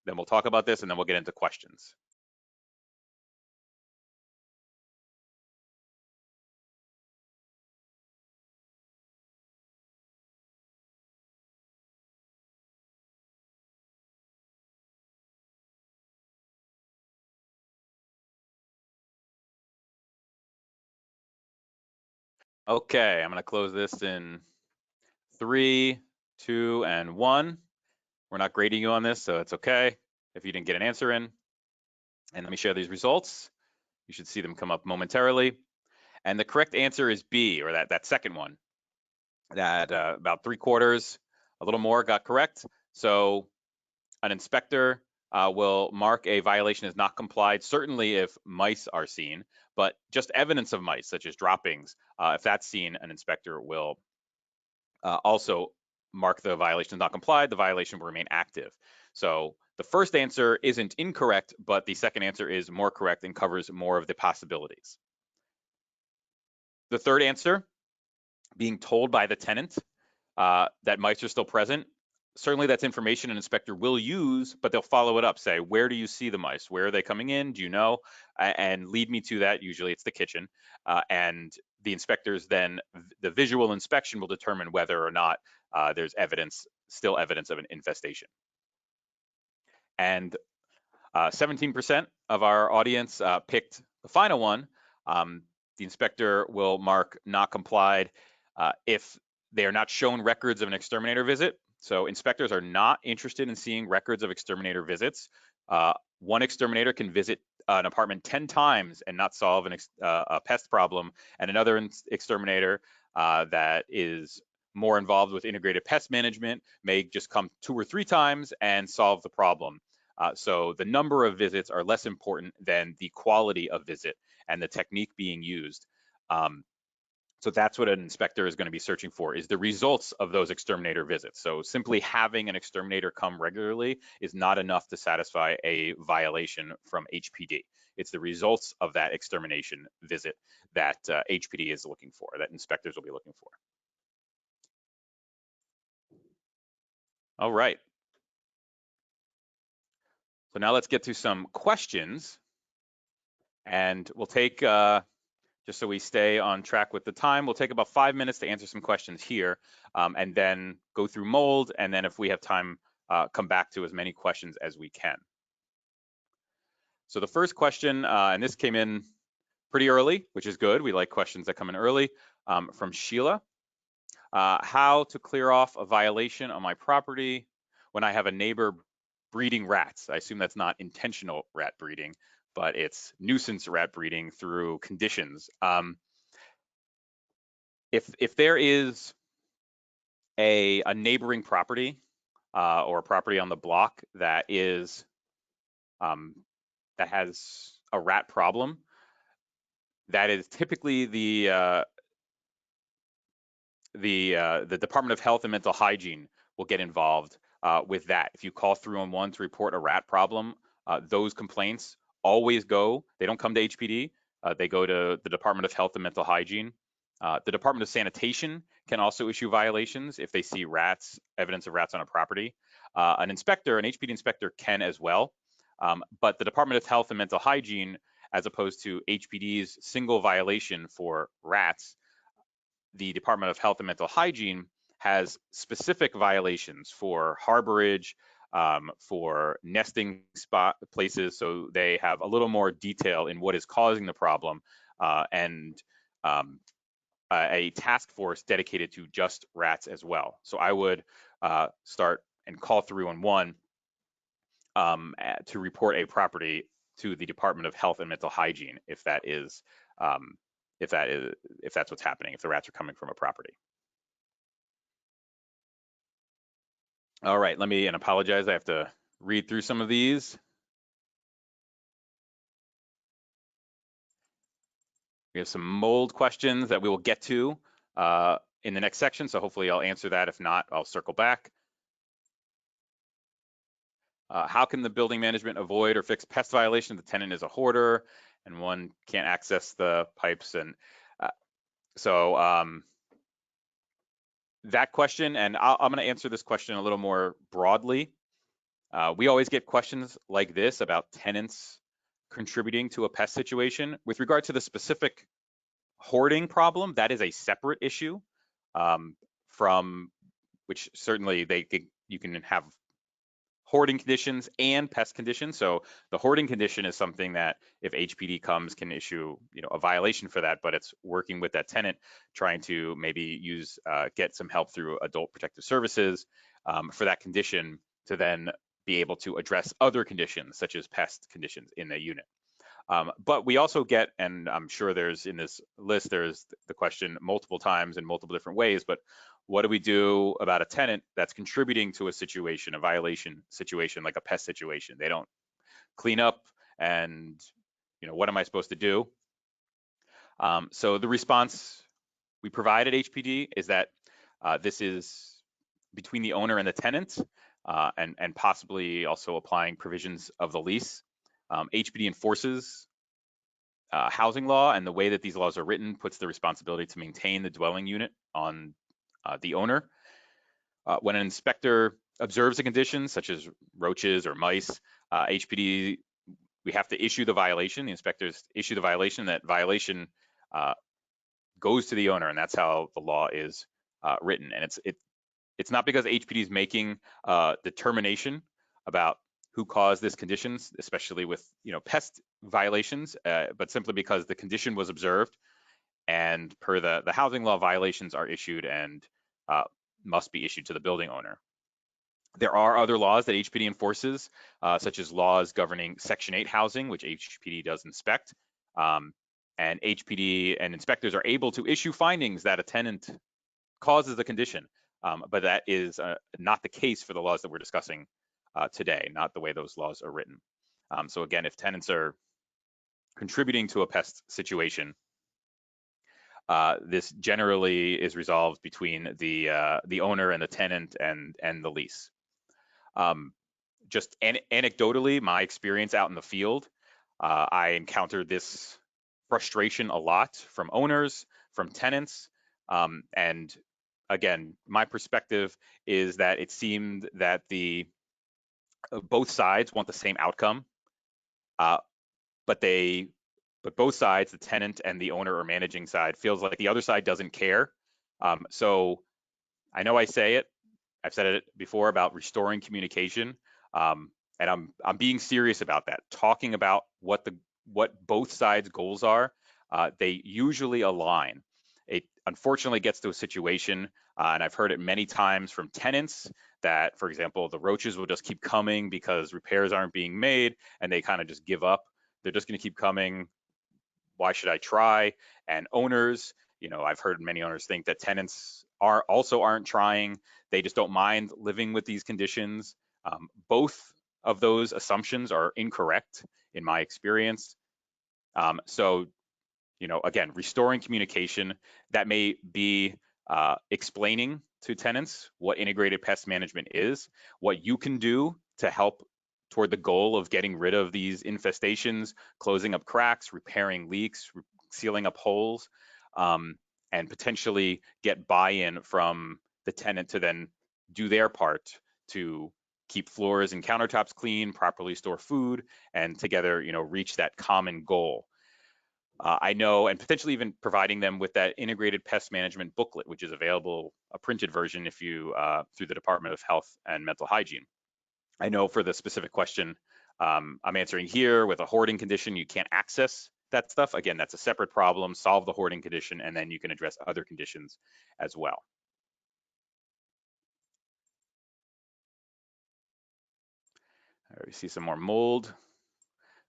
then we'll talk about this, and then we'll get into questions. Okay, I'm gonna close this in 3, 2, and 1. We're not grading you on this, so it's okay if you didn't get an answer in. And let me share these results. You should see them come up momentarily. And the correct answer is B, or that second one. That about 3/4, a little more, got correct. So an inspector will mark a violation as not complied, certainly if mice are seen, but just evidence of mice, such as droppings, if that's seen, an inspector will also mark the violation as not complied. The violation will remain active. So the first answer isn't incorrect, but the second answer is more correct and covers more of the possibilities. The third answer, being told by the tenant that mice are still present, certainly that's information an inspector will use, but they'll follow it up, say, where do you see the mice? Where are they coming in? Do you know? And lead me to that. Usually it's the kitchen. And the inspectors then, the visual inspection will determine whether or not there's still evidence of an infestation. And 17% of our audience picked the final one. The inspector will mark not complied if they are not shown records of an exterminator visit. So inspectors are not interested in seeing records of exterminator visits. One exterminator can visit an apartment 10 times and not solve a pest problem, and another exterminator that is more involved with integrated pest management may just come 2 or 3 times and solve the problem. So the number of visits are less important than the quality of visit and the technique being used. So that's what an inspector is going to be searching for, is the results of those exterminator visits. So simply having an exterminator come regularly is not enough to satisfy a violation from HPD. It's the results of that extermination visit that HPD is looking for, that inspectors will be looking for. All right. So now let's get to some questions. And we'll take, just so we stay on track with the time, we'll take about 5 minutes to answer some questions here, and then go through mold, and then if we have time, come back to as many questions as we can. So the first question, and this came in pretty early, which is good. We like questions that come in early, from Sheila. How to clear off a violation on my property when I have a neighbor breeding rats? I assume that's not intentional rat breeding, but it's nuisance rat breeding through conditions. If there is a neighboring property or a property on the block that is that has a rat problem, that is typically the Department of Health and Mental Hygiene will get involved with that. If you call 311 to report a rat problem, those complaints always they don't come to HPD, they go to the Department of Health and Mental Hygiene. The Department of Sanitation can also issue violations if they see evidence of rats on a property. An HPD inspector can as well, but the Department of Health and Mental Hygiene, as opposed to HPD's single violation for rats, the Department of Health and Mental Hygiene has specific violations for harborage, for nesting spot places, so they have a little more detail in what is causing the problem, and a task force dedicated to just rats as well. So I would start and call 311 to report a property to the Department of Health and Mental Hygiene if that's what's happening, if the rats are coming from a property. All right, and apologize, I have to read through some of these. We have some mold questions that we will get to in the next section, so hopefully I'll answer that. If not, I'll circle back. How can the building management avoid or fix pest violation if the tenant is a hoarder and one can't access the pipes? And that question, and I'm going to answer this question a little more broadly. We always get questions like this about tenants contributing to a pest situation. With regard to the specific hoarding problem, that is a separate issue from which certainly you can have hoarding conditions and pest conditions. So the hoarding condition is something that if HPD comes can issue a violation for that, but it's working with that tenant trying to maybe get some help through adult protective services for that condition to then be able to address other conditions, such as pest conditions in the unit. But we also get, and I'm sure there's in this list, there's the question multiple times in multiple different ways, but what do we do about a tenant that's contributing to a situation, a violation situation, like a pest situation? They don't clean up, and what am I supposed to do? So the response we provide at HPD is that this is between the owner and the tenant, and possibly also applying provisions of the lease. HPD enforces housing law, and the way that these laws are written puts the responsibility to maintain the dwelling unit on the owner. When an inspector observes a condition such as roaches or mice, HPD, we have to issue the violation. The inspectors issue the violation. That violation goes to the owner, and that's how the law is written. And it's not because HPD is making determination about who caused this conditions, especially with pest violations, but simply because the condition was observed, and per the housing law, violations are issued and must be issued to the building owner. There are other laws that HPD enforces, such as laws governing Section 8 housing, which HPD does inspect. And HPD and inspectors are able to issue findings that a tenant causes the condition, but that is not the case for the laws that we're discussing today, not the way those laws are written. So again, if tenants are contributing to a pest situation, this generally is resolved between the owner and the tenant and the lease. Just anecdotally, my experience out in the field, I encountered this frustration a lot from owners, from tenants, and again, my perspective is that it seemed that both sides want the same outcome, but both sides, the tenant and the owner or managing side, feels like the other side doesn't care. So I know I've said it before about restoring communication, and I'm being serious about that. Talking about what both sides' goals are, they usually align. It unfortunately gets to a situation, and I've heard it many times from tenants that, for example, the roaches will just keep coming because repairs aren't being made, and they kind of just give up. They're just going to keep coming. Why should I try? And owners, I've heard many owners think that tenants aren't trying. They just don't mind living with these conditions. Both of those assumptions are incorrect in my experience. So, again, restoring communication, that may be explaining to tenants what integrated pest management is, what you can do to help toward the goal of getting rid of these infestations, closing up cracks, repairing leaks, sealing up holes, and potentially get buy-in from the tenant to then do their part to keep floors and countertops clean, properly store food, and together, reach that common goal. I know, and potentially even providing them with that integrated pest management booklet, which is available, a printed version, if you through the Department of Health and Mental Hygiene. I know for the specific question I'm answering here with a hoarding condition, you can't access that stuff. Again, that's a separate problem. Solve the hoarding condition, and then you can address other conditions as well. We see some more mold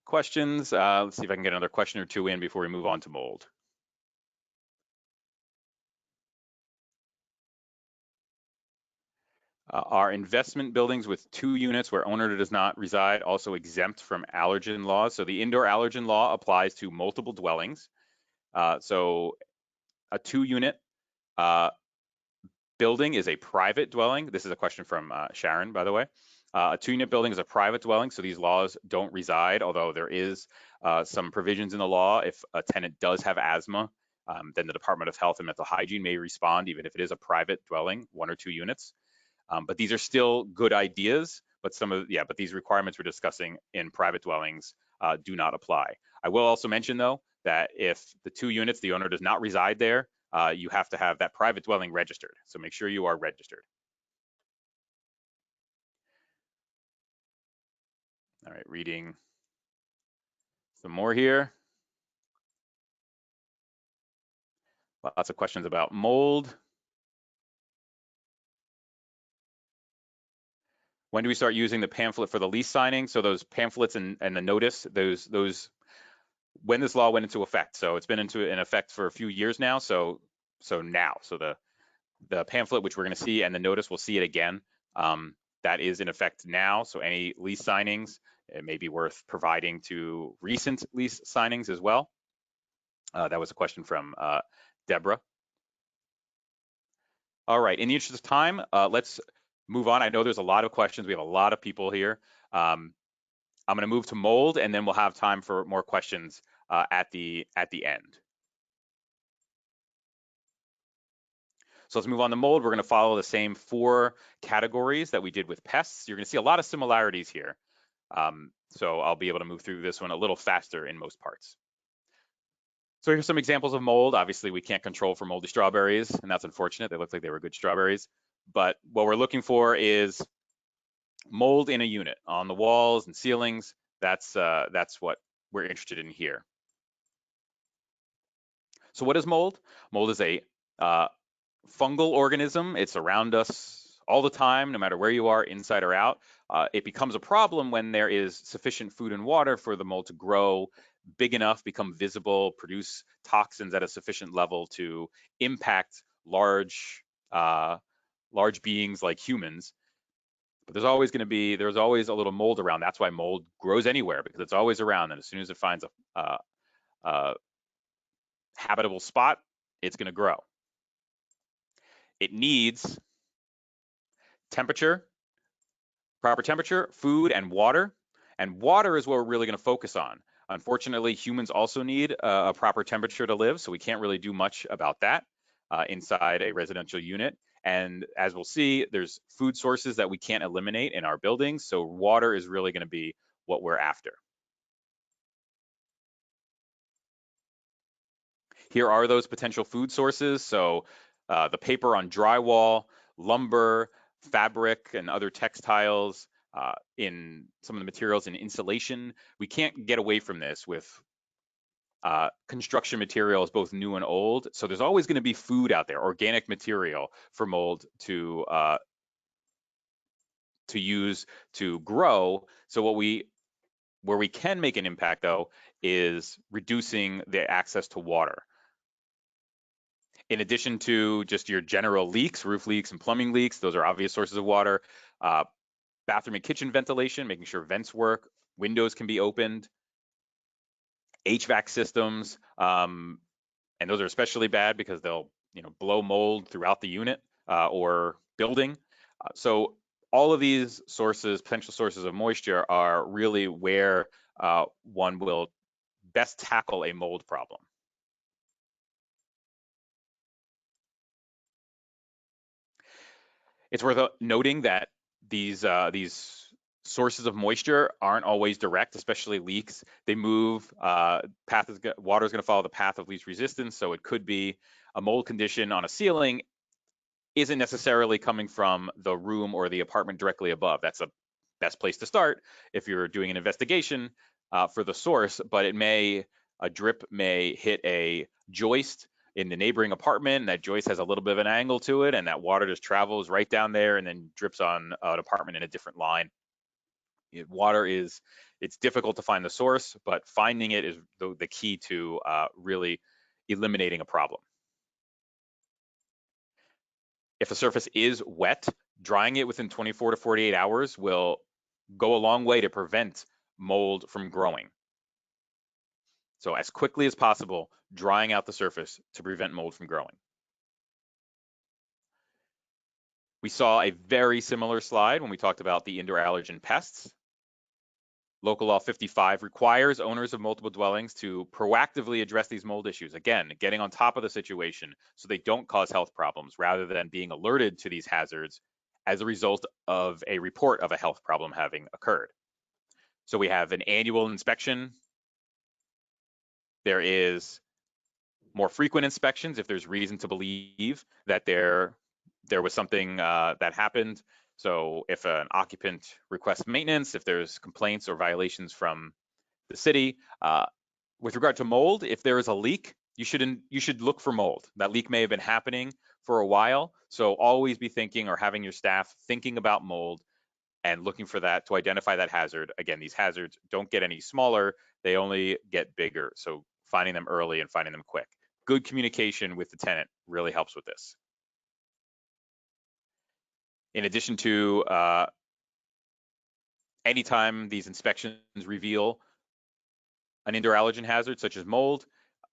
questions. Let's see if I can get another question or two in before we move on to mold. Are investment buildings with 2 units where owner does not reside also exempt from allergen laws? So the indoor allergen law applies to multiple dwellings. So a 2-unit building is a private dwelling. This is a question from Sharon, by the way. A 2-unit building is a private dwelling, so these laws don't reside, although there is some provisions in the law. If a tenant does have asthma, then the Department of Health and Mental Hygiene may respond, even if it is a private dwelling, 1 or 2 units. But these are still good ideas, but but these requirements we're discussing in private dwellings do not apply. I will also mention, though, that if the 2 units, the owner does not reside there, you have to have that private dwelling registered. So make sure you are registered. All right, reading some more here. Lots of questions about mold. When do we start using the pamphlet for the lease signing? So those pamphlets and the notice, those when this law went into effect. So it's been in effect for a few years now. So now, so the pamphlet, which we're going to see, and the notice, we'll see it again. That is in effect now. So any lease signings, it may be worth providing to recent lease signings as well. That was a question from Deborah. All right, in the interest of time, let's move on. I know there's a lot of questions. We have a lot of people here. I'm going to move to mold, and then we'll have time for more questions at the end. So let's move on to mold. We're going to follow the same 4 categories that we did with pests. You're going to see a lot of similarities here. So I'll be able to move through this one a little faster in most parts. So here's some examples of mold. Obviously, we can't control for moldy strawberries, and that's unfortunate. They look like they were good strawberries. But what we're looking for is mold in a unit on the walls and ceilings. That's what we're interested in here. So what is mold? Mold is a fungal organism. It's around us all the time, no matter where you are, inside or out. It becomes a problem when there is sufficient food and water for the mold to grow big enough, become visible, produce toxins at a sufficient level to impact large beings like humans. But there's always a little mold around. That's why mold grows anywhere, because it's always around. And as soon as it finds a habitable spot, it's going to grow. It needs temperature, proper temperature, food, and water. And water is what we're really going to focus on. Unfortunately, humans also need a proper temperature to live, so we can't really do much about that inside a residential unit. And as we'll see, there's food sources that we can't eliminate in our buildings, so water is really going to be what we're after. Here are those potential food sources. So the paper on drywall, lumber, fabric, and other textiles, in some of the materials in insulation. We can't get away from this with construction materials, both new and old. So there's always going to be food out there, organic material for mold to use to grow. So where we can make an impact, though, is reducing the access to water. In addition to just your general leaks, roof leaks and plumbing leaks, those are obvious sources of water. Bathroom and kitchen ventilation, making sure vents work, windows can be opened, HVAC systems, and those are especially bad because they'll blow mold throughout the unit or building. So all of these potential sources of moisture, are really where one will best tackle a mold problem. It's worth noting that these sources of moisture aren't always direct, especially leaks. They move. Water is going to follow the path of least resistance, so it could be a mold condition on a ceiling isn't necessarily coming from the room or the apartment directly above. That's a best place to start if you're doing an investigation for the source, but a drip may hit a joist in the neighboring apartment, and that joist has a little bit of an angle to it, and that water just travels right down there and then drips on an apartment in a different line. It's difficult to find the source, but finding it is the key to really eliminating a problem. If a surface is wet, drying it within 24 to 48 hours will go a long way to prevent mold from growing. So as quickly as possible, drying out the surface to prevent mold from growing. We saw a very similar slide when we talked about the indoor allergen pests. Local Law 55 requires owners of multiple dwellings to proactively address these mold issues. Again, getting on top of the situation so they don't cause health problems, rather than being alerted to these hazards as a result of a report of a health problem having occurred. So we have an annual inspection. There is more frequent inspections if there's reason to believe that there was something that happened. So if an occupant requests maintenance, if there's complaints or violations from the city. With regard to mold, if there is a leak, you should look for mold. That leak may have been happening for a while, so always be thinking or having your staff thinking about mold and looking for that to identify that hazard. Again, these hazards don't get any smaller, they only get bigger. So finding them early and finding them quick. Good communication with the tenant really helps with this. In addition to anytime these inspections reveal an indoor allergen hazard such as mold,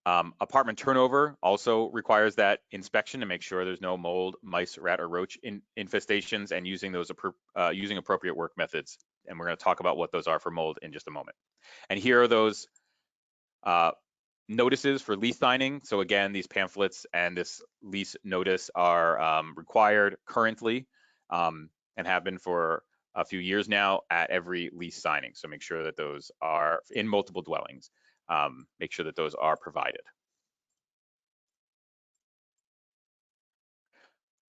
apartment turnover also requires that inspection to make sure there's no mold, mice, rat, or roach infestations, and using those using appropriate work methods. And we're going to talk about what those are for mold in just a moment. And here are those notices for lease signing. So again, these pamphlets and this lease notice are required currently and have been for a few years now at every lease signing. So make sure that those are in multiple dwellings. Make sure that those are provided.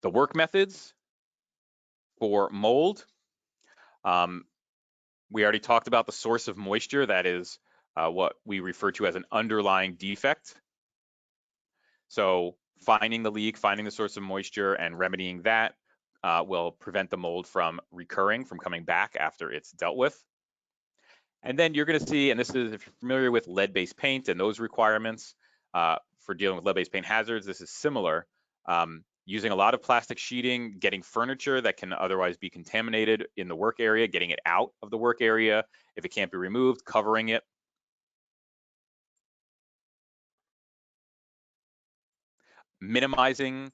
The work methods for mold. We already talked about the source of moisture. That is what we refer to as an underlying defect. So finding the leak, finding the source of moisture, and remedying that will prevent the mold from recurring, from coming back after it's dealt with. And then you're going to see, and this is if you're familiar with lead-based paint and those requirements for dealing with lead-based paint hazards, this is similar. Using a lot of plastic sheeting, getting furniture that can otherwise be contaminated in the work area, getting it out of the work area. If it can't be removed, covering it. Minimizing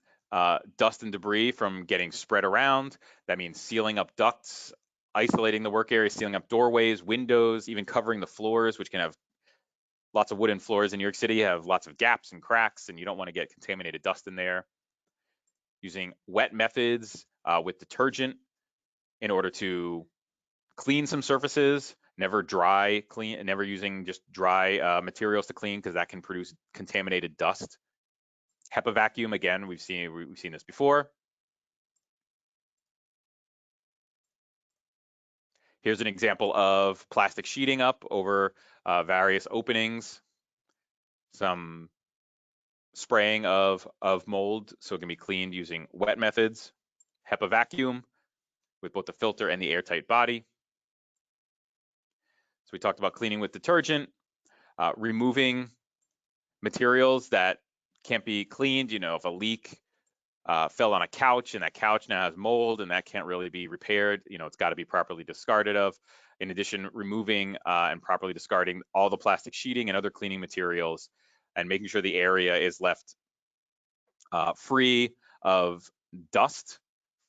dust and debris from getting spread around. That means sealing up ducts, isolating the work area, sealing up doorways, windows, even covering the floors, which can have lots of wooden floors in New York City, have lots of gaps and cracks, and you don't want to get contaminated dust in there. Using wet methods with detergent in order to clean some surfaces, never using just dry materials to clean because that can produce contaminated dust. HEPA vacuum, again, we've seen this before. Here's an example of plastic sheeting up over various openings. Some spraying of mold so it can be cleaned using wet methods. HEPA vacuum with both the filter and the airtight body. So we talked about cleaning with detergent, removing materials that can't be cleaned. You know, if a leak fell on a couch and that couch now has mold and that can't really be repaired, you know, it's got to be properly discarded of. In addition, removing and properly discarding all the plastic sheeting and other cleaning materials and making sure the area is left free of dust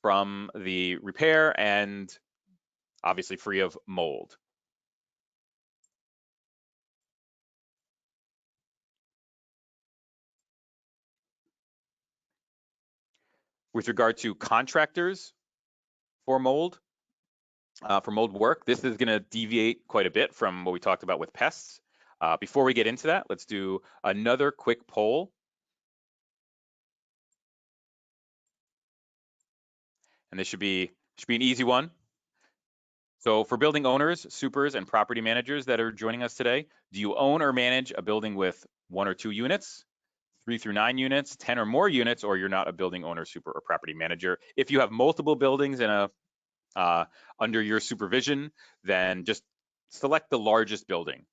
from the repair and obviously free of mold. With regard to contractors for mold work, this is going to deviate quite a bit from what we talked about with pests. Before we get into that, let's do another quick poll. And this should be an easy one. So for building owners, supers, and property managers that are joining us today, do you own or manage a building with 1 or 2 units, 3 through 9 units, 10 or more units, or you're not a building owner, super, or property manager? If you have multiple buildings in under your supervision, then just select the largest building.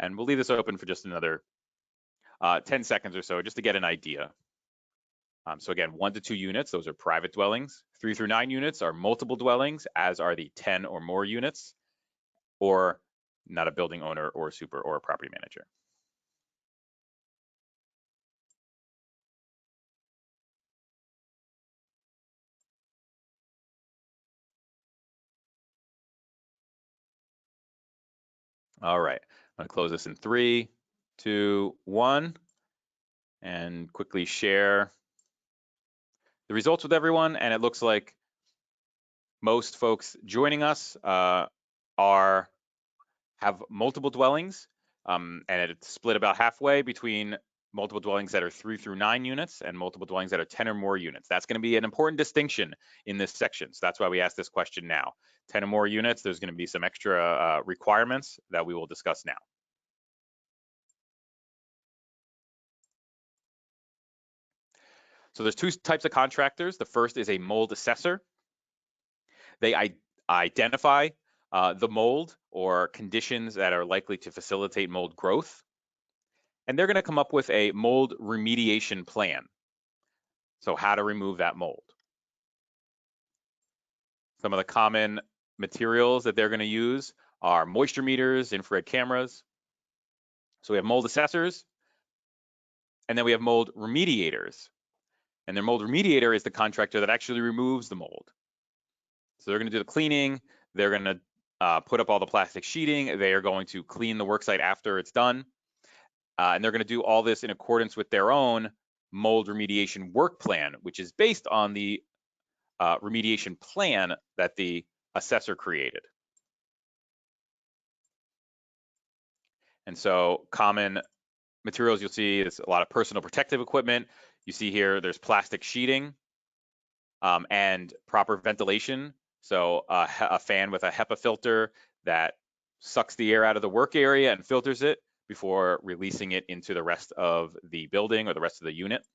And we'll leave this open for just another 10 seconds or so, just to get an idea. So again, 1 to 2 units, those are private dwellings. 3 through 9 units are multiple dwellings, as are the 10 or more units, or not a building owner or super or a property manager. All right, I'm gonna close this in 3, 2, 1, and quickly share the results with everyone. And it looks like most folks joining us have multiple dwellings, and it's split about halfway between multiple dwellings that are 3 through 9 units and multiple dwellings that are 10 or more units. That's going to be an important distinction in this section. So that's why we asked this question now. 10 or more units, there's going to be some extra requirements that we will discuss now. So there's 2 types of contractors. The first is a mold assessor. They identify the mold or conditions that are likely to facilitate mold growth. And they're going to come up with a mold remediation plan. So how to remove that mold. Some of the common materials that they're going to use are moisture meters, infrared cameras. So we have mold assessors, and then we have mold remediators. And their mold remediator is the contractor that actually removes the mold. So they're going to do the cleaning. They're going to put up all the plastic sheeting. They are going to clean the worksite after it's done. And they're going to do all this in accordance with their own mold remediation work plan, which is based on the remediation plan that the assessor created. And so common materials you'll see is a lot of personal protective equipment. You see here there's plastic sheeting and proper ventilation. So a fan with a HEPA filter that sucks the air out of the work area and filters it before releasing it into the rest of the building or the rest of the unit.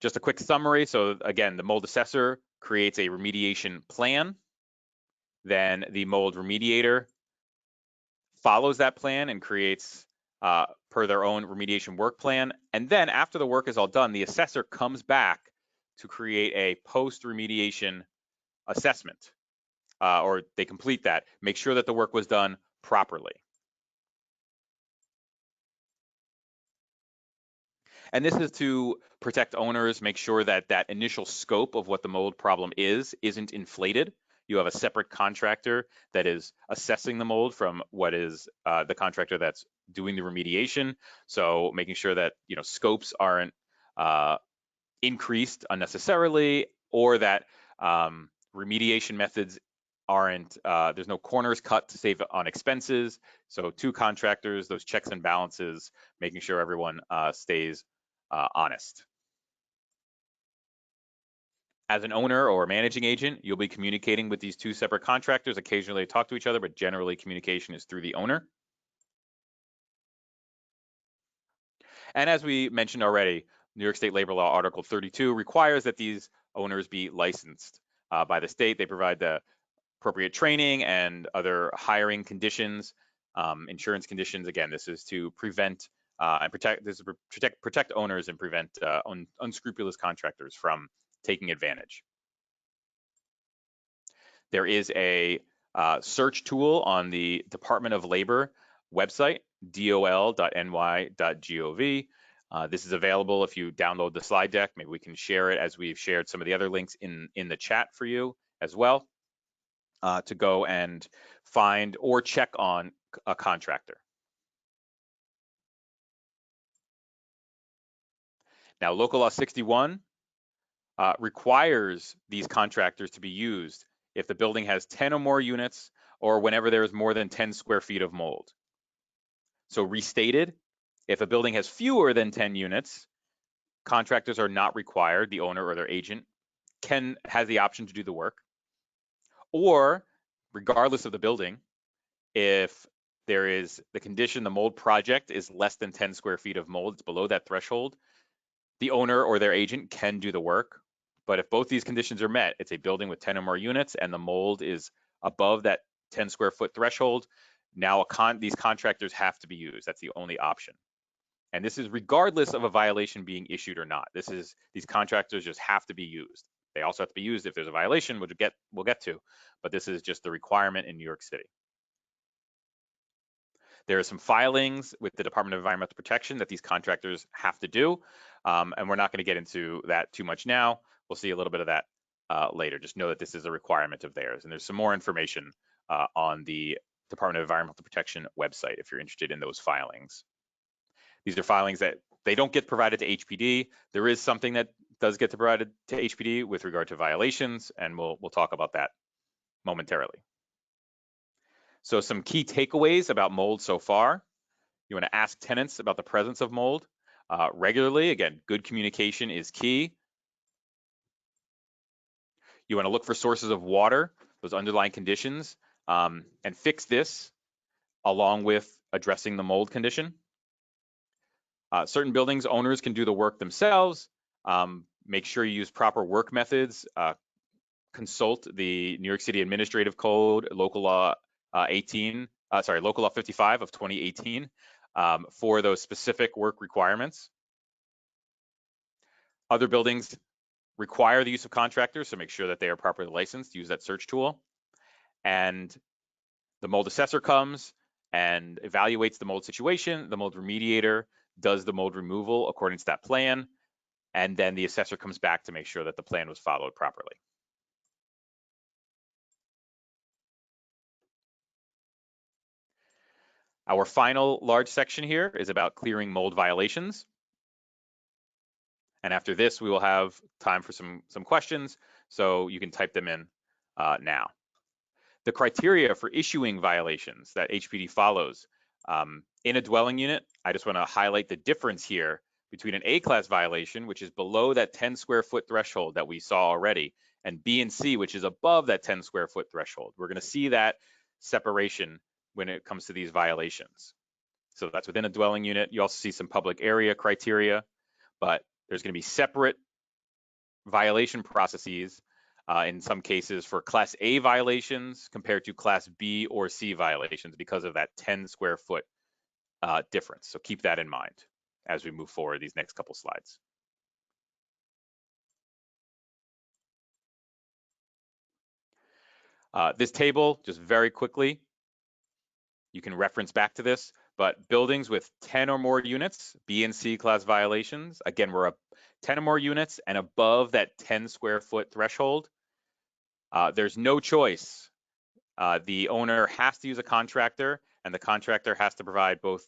Just a quick summary. So again, the mold assessor creates a remediation plan. Then the mold remediator follows that plan and creates per their own remediation work plan. And then after the work is all done, the assessor comes back to create a post-remediation assessment, or they complete that, make sure that the work was done properly. And this is to protect owners, make sure that that initial scope of what the mold problem isn't inflated. You have a separate contractor that is assessing the mold from what is the contractor that's doing the remediation. So making sure that scopes aren't increased unnecessarily, or that remediation methods aren't, there's no corners cut to save on expenses. So two contractors, those checks and balances, making sure everyone stays honest. As an owner or managing agent, you'll be communicating with these two separate contractors. Occasionally they talk to each other, but generally communication is through the owner. And as we mentioned already, New York State Labor Law Article 32 requires that these owners be licensed by the state. They provide the appropriate training and other hiring conditions, insurance conditions. Again, this is to prevent and protect. This is protect owners and prevent unscrupulous contractors from taking advantage. There is a search tool on the Department of Labor website, dol.ny.gov. This is available if you download the slide deck. Maybe we can share it as we've shared some of the other links in the chat for you as well, to go and find or check on a contractor. Now, Local Law 61 requires these contractors to be used if the building has 10 or more units, or whenever there is more than 10 square feet of mold. So restated, if a building has fewer than 10 units, contractors are not required. The owner or their agent has the option to do the work. Or regardless of the building, if there is the condition, the mold project is less than 10 square feet of mold, it's below that threshold, the owner or their agent can do the work. But if both these conditions are met, it's a building with 10 or more units and the mold is above that 10 square foot threshold, now these contractors have to be used. That's the only option. And this is regardless of a violation being issued or not. These contractors just have to be used. They also have to be used if there's a violation, which we'll get to, but this is just the requirement in New York City. There are some filings with the Department of Environmental Protection that these contractors have to do, and we're not going to get into that too much now. We'll see a little bit of that later. Just know that this is a requirement of theirs, and there's some more information on the Department of Environmental Protection website if you're interested in those filings. These are filings that they don't get provided to HPD. There is something that does get provided to HPD with regard to violations, and we'll talk about that momentarily. So some key takeaways about mold so far. You want to ask tenants about the presence of mold regularly. Again, good communication is key. You want to look for sources of water, those underlying conditions, and fix this along with addressing the mold condition. Certain buildings owners can do the work themselves. Make sure you use proper work methods. Consult the New York City Administrative Code, Local Law 55 of 2018 for those specific work requirements. Other buildings require the use of contractors, so make sure that they are properly licensed. Use that search tool. And the mold assessor comes and evaluates the mold situation. The mold remediator does the mold removal according to that plan. And then the assessor comes back to make sure that the plan was followed properly. Our final large section here is about clearing mold violations. And after this, we will have time for some questions, so you can type them in now. The criteria for issuing violations that HPD follows. In a dwelling unit, I just want to highlight the difference here between an A-class violation, which is below that 10 square foot threshold that we saw already, and B and C, which is above that 10 square foot threshold. We're going to see that separation when it comes to these violations. So that's within a dwelling unit. You also see some public area criteria, but there's going to be separate violation processes in some cases for Class A violations compared to Class B or C violations because of that 10 square foot difference. So keep that in mind as we move forward these next couple slides. This table, just very quickly, you can reference back to this, but buildings with 10 or more units, B and C class violations, again, we're up 10 or more units and above that 10 square foot threshold, there's no choice. The owner has to use a contractor, and the contractor has to provide both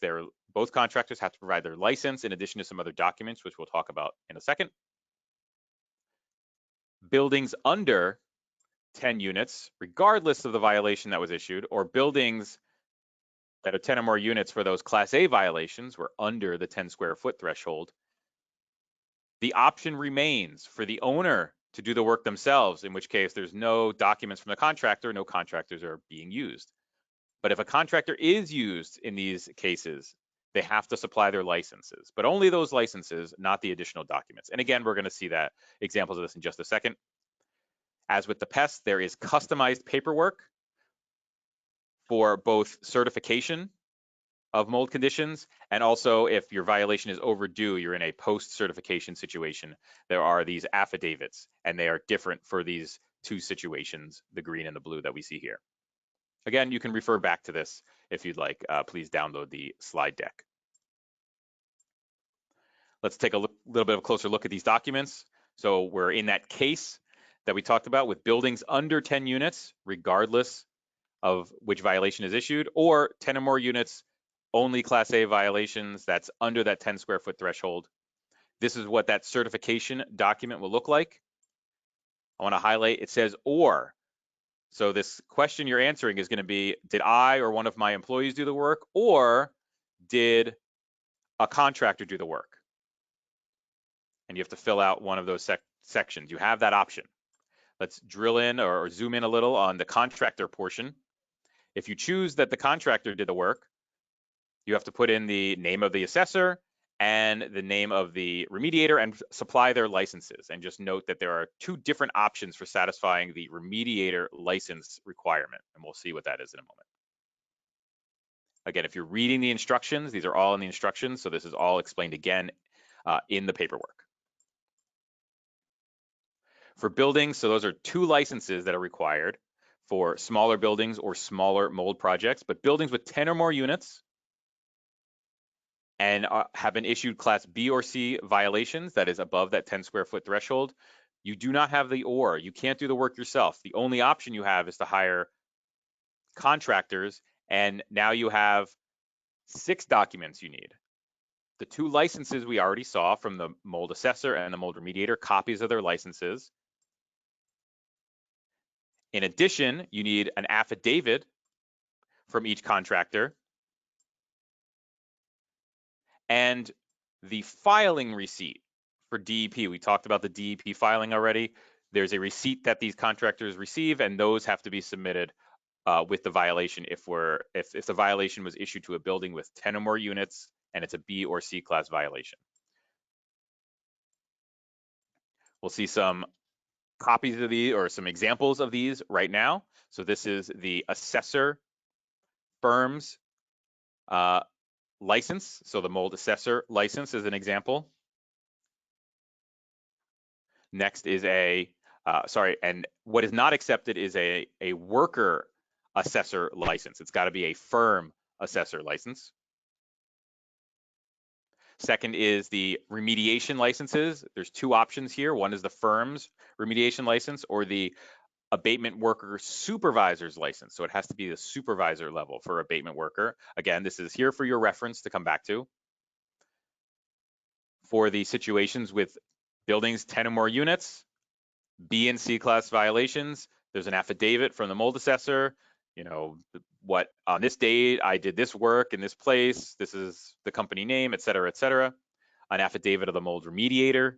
contractors have to provide their license in addition to some other documents, which we'll talk about in a second. Buildings under 10 units, regardless of the violation that was issued, or buildings that are 10 or more units for those Class A violations were under the 10 square foot threshold, the option remains for the owner to do the work themselves, in which case there's no documents from the contractor, no contractors are being used. But if a contractor is used in these cases, they have to supply their licenses, but only those licenses, not the additional documents. And again, we're going to see that examples of this in just a second. As with the Pest, there is customized paperwork for both certification of mold conditions, and also if your violation is overdue, you're in a post-certification situation, there are these affidavits, and they are different for these two situations, the green and the blue that we see here. Again, you can refer back to this if you'd like. Please download the slide deck. Let's take a little bit of a closer look at these documents. So we're in that case that we talked about with buildings under 10 units, regardless of which violation is issued, or 10 or more units, only Class A violations that's under that 10 square foot threshold. This is what that certification document will look like. I want to highlight, it says or. So this question you're answering is going to be, did I or one of my employees do the work, or did a contractor do the work? And you have to fill out one of those sections. You have that option. Let's drill in or zoom in a little on the contractor portion. If you choose that the contractor did the work, you have to put in the name of the assessor and the name of the remediator and supply their licenses. And just note that there are two different options for satisfying the remediator license requirement. And we'll see what that is in a moment. Again, if you're reading the instructions, these are all in the instructions. So this is all explained again in the paperwork. For buildings, so those are two licenses that are required for smaller buildings or smaller mold projects, but buildings with 10 or more units and have been issued Class B or C violations, that is above that 10 square foot threshold, you do not have the or. You can't do the work yourself. The only option you have is to hire contractors, and now you have 6 documents you need. The 2 licenses we already saw from the mold assessor and the mold remediator, copies of their licenses. In addition, you need an affidavit from each contractor and the filing receipt for DEP. We talked about the DEP filing already. There's a receipt that these contractors receive, and those have to be submitted with the violation if the violation was issued to a building with 10 or more units and it's a B or C class violation. We'll see some copies of these or some examples of these right now. So this is the assessor firm's license. So the mold assessor license is an example. Next is and what is not accepted is a worker assessor license. It's got to be a firm assessor license. Second is the remediation licenses. There's two options here. One is the firm's remediation license or the abatement worker supervisor's license. So it has to be the supervisor level for abatement worker. Again, this is here for your reference to come back to. For the situations with buildings 10 or more units, B and C class violations, there's an affidavit from the mold assessor, you know, what on this date I did this work in this place, this is the company name, et cetera, an affidavit of the mold remediator.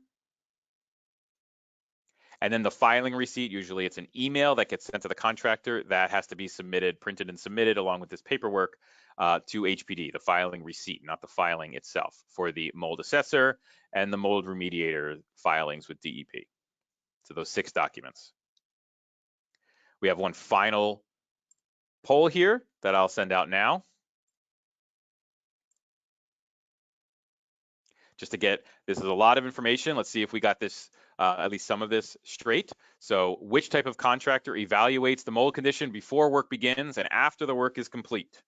And then the filing receipt, usually it's an email that gets sent to the contractor that has to be submitted, printed and submitted along with this paperwork to HPD, the filing receipt, not the filing itself, for the mold assessor and the mold remediator filings with DEP. So those 6 documents. We have one final poll here that I'll send out now. Just to get, this is a lot of information. Let's see if we got this, at least some of this straight. So which type of contractor evaluates the mold condition before work begins and after the work is complete?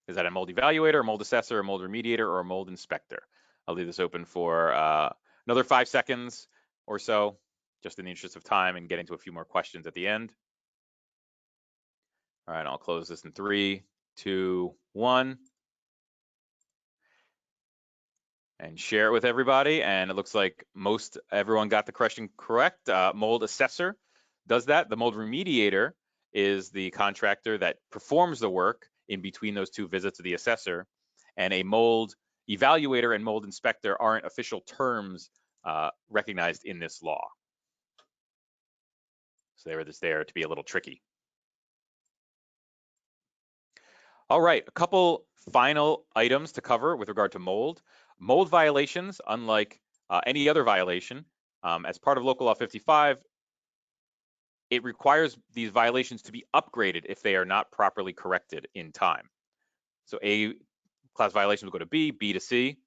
Is that a mold evaluator, a mold assessor, a mold remediator, or a mold inspector? I'll leave this open for another 5 seconds or so, just in the interest of time and getting to a few more questions at the end. All right, I'll close this in 3, 2, 1. And share it with everybody. And it looks like everyone got the question correct. Mold assessor does that. The mold remediator is the contractor that performs the work in between those 2 visits of the assessor. And a mold evaluator and mold inspector aren't official terms recognized in this law. So they were just there to be a little tricky. All right, a couple final items to cover with regard to mold. Mold violations, unlike any other violation, as part of Local Law 55, it requires these violations to be upgraded if they are not properly corrected in time. So A class violations will go to B, B to C.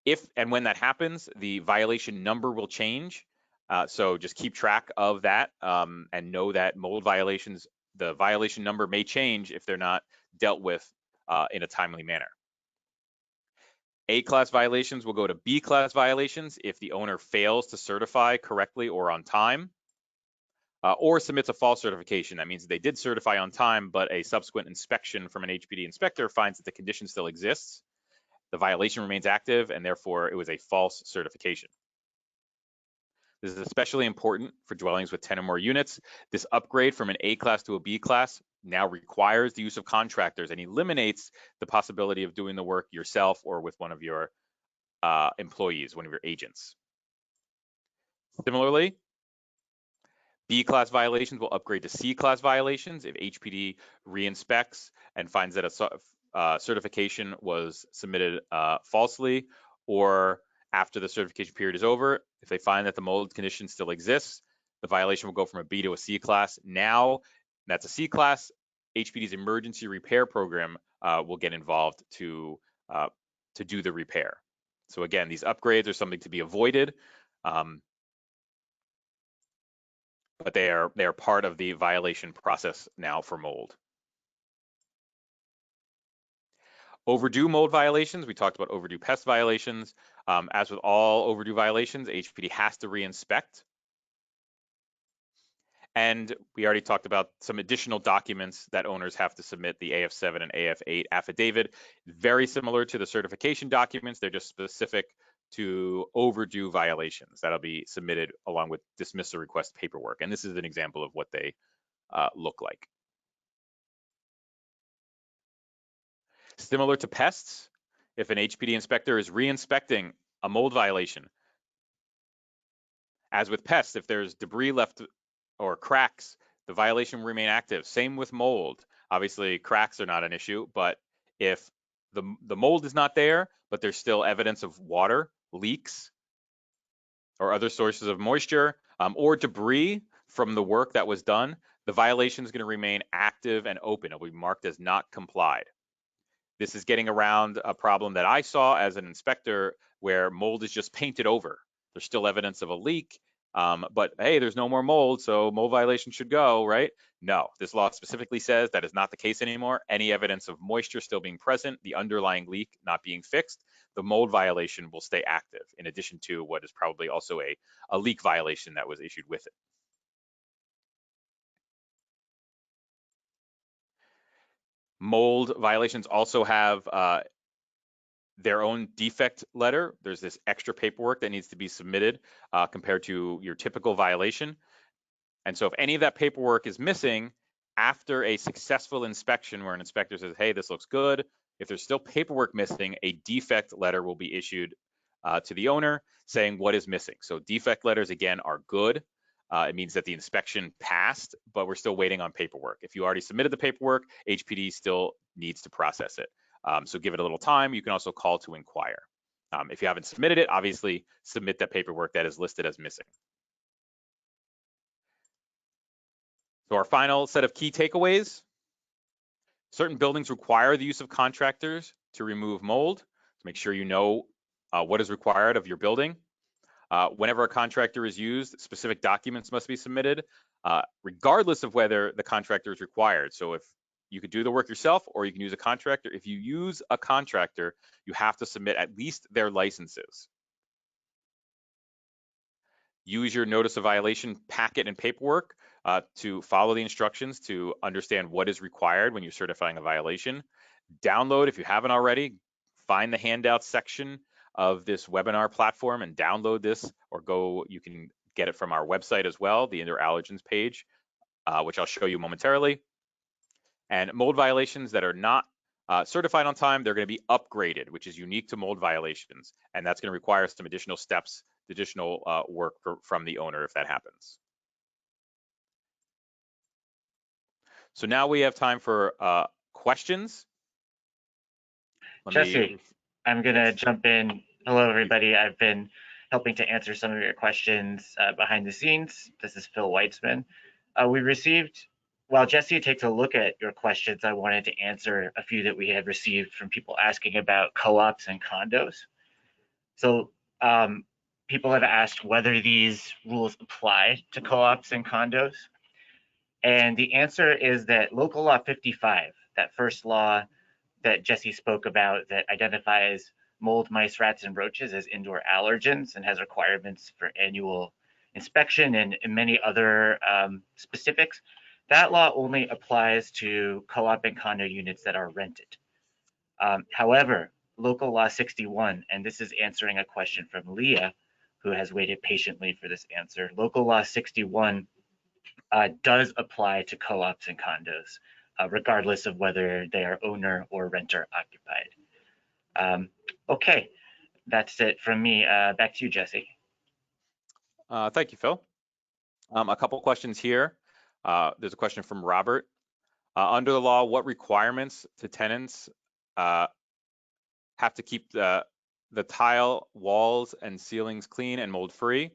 If and when that happens, the violation number will change. So just keep track of that and know that mold violations, the violation number may change if they're not dealt with in a timely manner. A class violations will go to B class violations if the owner fails to certify correctly or on time, or submits a false certification. That means they did certify on time, but a subsequent inspection from an HPD inspector finds that the condition still exists. The violation remains active, and therefore it was a false certification. This is especially important for dwellings with 10 or more units. This upgrade from an A class to a B class now requires the use of contractors and eliminates the possibility of doing the work yourself or with one of your employees, one of your agents. Similarly, B class violations will upgrade to C class violations if HPD re-inspects and finds that a certification was submitted falsely, or after the certification period is over, if they find that the mold condition still exists, the violation will go from a B to a C class. Now, that's a C class. HPD's emergency repair program will get involved to do the repair. So again, these upgrades are something to be avoided, but they are part of the violation process now for mold. Overdue mold violations, we talked about overdue pest violations. As with all overdue violations, HPD has to re-inspect. And we already talked about some additional documents that owners have to submit, the AF7 and AF8 affidavit. Very similar to the certification documents, they're just specific to overdue violations. That'll be submitted along with dismissal request paperwork. And this is an example of what they look like. Similar to pests, if an HPD inspector is re-inspecting a mold violation, as with pests, if there's debris left or cracks, the violation will remain active. Same with mold. Obviously, cracks are not an issue, but if the mold is not there, but there's still evidence of water, leaks, or other sources of moisture, or debris from the work that was done, the violation is going to remain active and open. It will be marked as not complied. This is getting around a problem that I saw as an inspector where mold is just painted over. There's still evidence of a leak, but hey, there's no more mold, so mold violation should go, right? No, this law specifically says that is not the case anymore. Any evidence of moisture still being present, the underlying leak not being fixed, the mold violation will stay active, in addition to what is probably also a leak violation that was issued with it. Mold violations also have their own defect letter. There's this extra paperwork that needs to be submitted compared to your typical violation. And so if any of that paperwork is missing after a successful inspection where an inspector says, hey, this looks good, if there's still paperwork missing, a defect letter will be issued to the owner saying what is missing. So defect letters, again, are good. It means that the inspection passed, but we're still waiting on paperwork. If you already submitted the paperwork, HPD still needs to process it. So give it a little time. You can also call to inquire. If you haven't submitted it, obviously submit that paperwork that is listed as missing. So our final set of key takeaways: certain buildings require the use of contractors to remove mold. So make sure you know what is required of your building. Whenever a contractor is used, specific documents must be submitted, regardless of whether the contractor is required. So if you could do the work yourself or you can use a contractor, if you use a contractor, you have to submit at least their licenses. Use your notice of violation packet and paperwork to follow the instructions to understand what is required when you're certifying a violation. Download, if you haven't already, find the handouts section of this webinar platform and download this, or you can get it from our website as well, the Interallergens page, which I'll show you momentarily. And mold violations that are not certified on time, they're going to be upgraded, which is unique to mold violations. And that's going to require some additional steps, additional work from the owner if that happens. So now we have time for questions. Jesse, I'm going to jump in. Hello, everybody. I've been helping to answer some of your questions behind the scenes. This is Phil Weitzman. We received, while Jesse takes a look at your questions, I wanted to answer a few that we had received from people asking about co-ops and condos. So people have asked whether these rules apply to co-ops and condos. And the answer is that Local Law 55, that first law that Jesse spoke about that identifies mold, mice, rats, and roaches as indoor allergens and has requirements for annual inspection and many other specifics, that law only applies to co-op and condo units that are rented. However, Local Law 61, and this is answering a question from Leah, who has waited patiently for this answer. Local Law 61 does apply to co-ops and condos, regardless of whether they are owner or renter occupied. Okay, that's it from me. Back to you, Jesse. Thank you, Phil. A couple questions here. There's a question from Robert. Under the law, what requirements to tenants have to keep the tile, walls, and ceilings clean and mold-free?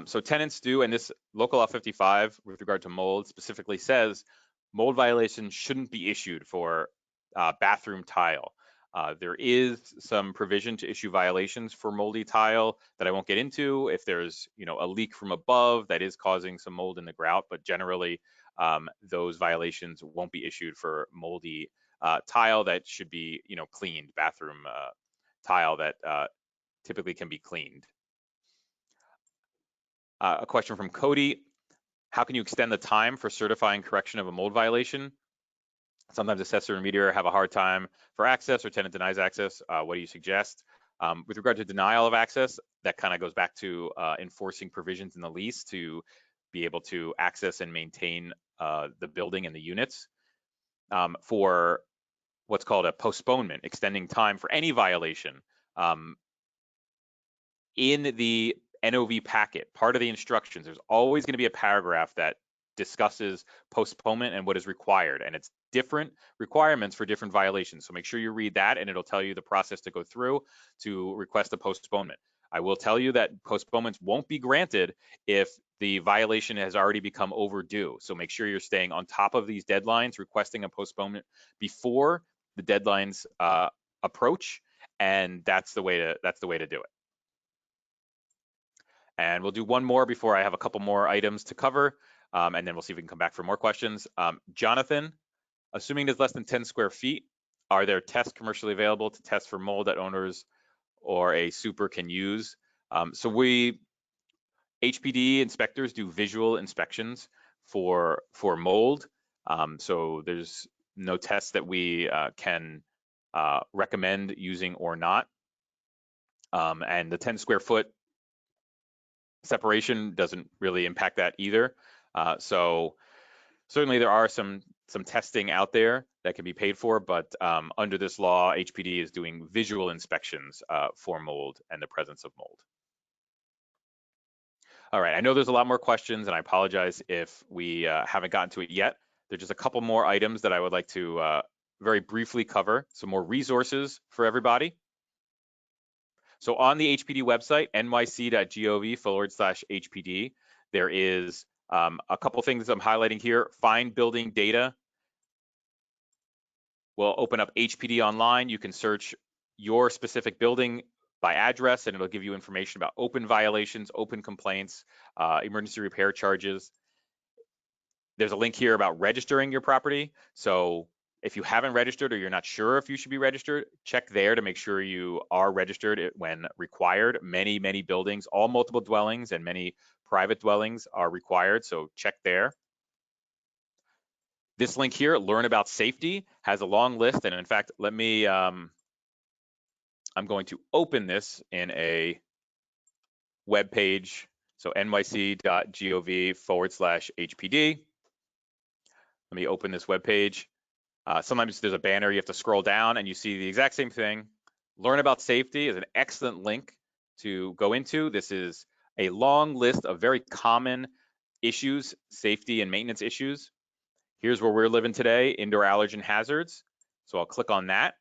So tenants do, and this Local Law 55 with regard to mold specifically says mold violations shouldn't be issued for bathroom tile. There is some provision to issue violations for moldy tile that I won't get into if there's a leak from above that is causing some mold in the grout, but generally those violations won't be issued for moldy tile that should be cleaned, bathroom tile that typically can be cleaned. A question from Cody: how can you extend the time for certifying correction of a mold violation? Sometimes assessor and remediator have a hard time for access or tenant denies access. What do you suggest? With regard to denial of access, that kind of goes back to enforcing provisions in the lease to be able to access and maintain the building and the units. For what's called a postponement, extending time for any violation. In the NOV packet, part of the instructions, there's always going to be a paragraph that discusses postponement and what is required, and it's different requirements for different violations. So make sure you read that, and it'll tell you the process to go through to request a postponement. I will tell you that postponements won't be granted if the violation has already become overdue. So make sure you're staying on top of these deadlines, requesting a postponement before the deadlines approach, and that's the way to do it. And we'll do one more before I have a couple more items to cover, and then we'll see if we can come back for more questions. Jonathan, assuming there's less than 10 square feet, are there tests commercially available to test for mold that owners or a super can use? So HPD inspectors do visual inspections for mold. So there's no tests that we can recommend using or not. And the 10 square foot separation doesn't really impact that either. So certainly there are some testing out there that can be paid for, but under this law, HPD is doing visual inspections for mold and the presence of mold. All right, I know there's a lot more questions, and I apologize if we haven't gotten to it yet. There's just a couple more items that I would like to very briefly cover, some more resources for everybody. So on the HPD website, nyc.gov/HPD, there is a couple things I'm highlighting here. Find building data. We'll open up HPD online. You can search your specific building by address, and it'll give you information about open violations, open complaints, emergency repair charges. There's a link here about registering your property. So if you haven't registered or you're not sure if you should be registered, check there to make sure you are registered when required. Many buildings, all multiple dwellings and many private dwellings are required, so check there. This link here, Learn About Safety, has a long list, and in fact, let me, I'm going to open this in a web page, so nyc.gov/HPD. Let me open this web page. Sometimes there's a banner, you have to scroll down and you see the exact same thing. Learn About Safety is an excellent link to go into. This is a long list of very common issues, safety and maintenance issues. Here's where we're living today, indoor allergen hazards. So I'll click on that.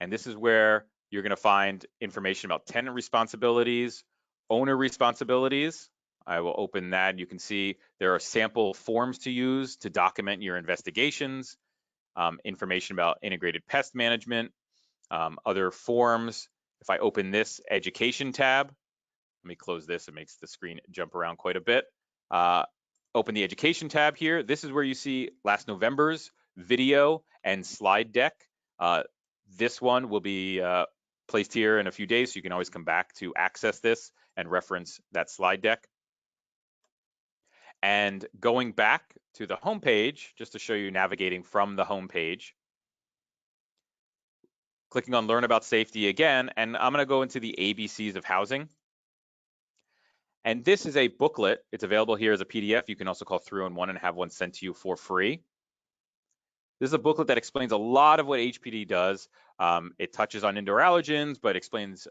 And this is where you're gonna find information about tenant responsibilities, owner responsibilities. I will open that and you can see there are sample forms to use to document your investigations, information about integrated pest management, other forms. If I open this education tab, let me close this, it makes the screen jump around quite a bit. Open the education tab here. This is where you see last November's video and slide deck. This one will be placed here in a few days, so you can always come back to access this and reference that slide deck. And going back to the home page, just to show you navigating from the home page, clicking on Learn About Safety again, and I'm gonna go into the ABCs of housing. And this is a booklet. It's available here as a PDF. You can also call 311 and have one sent to you for free. This is a booklet that explains a lot of what HPD does. It touches on indoor allergens, but explains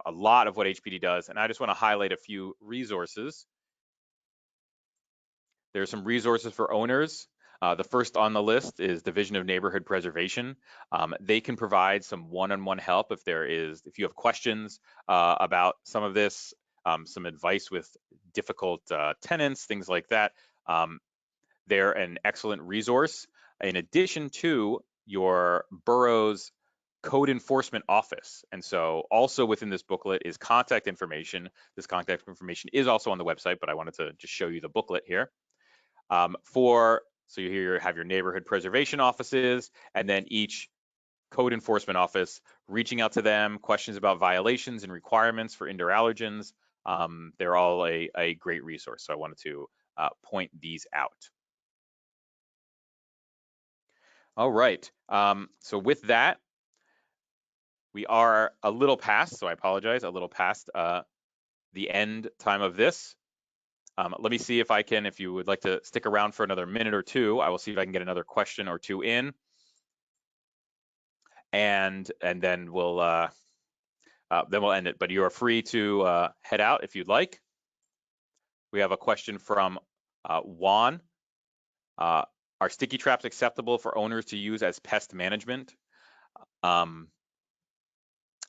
a lot of what HPD does. And I just want to highlight a few resources. There are some resources for owners. The first on the list is Division of Neighborhood Preservation. They can provide some one-on-one help if you have questions about some of this, some advice with difficult tenants, things like that. They're an excellent resource. In addition to your borough's code enforcement office. And so also within this booklet is contact information. This contact information is also on the website, but I wanted to just show you the booklet here. So you have your neighborhood preservation offices, and then each code enforcement office reaching out to them, questions about violations and requirements for indoor allergens. They're all a great resource. So I wanted to point these out. All right, so with that, we are a little past, so I apologize, a little past the end time of this. Let me see if you would like to stick around for another minute or two, I will see if I can get another question or two in. And then we'll end it, but you are free to head out if you'd like. We have a question from Juan. Are sticky traps acceptable for owners to use as pest management?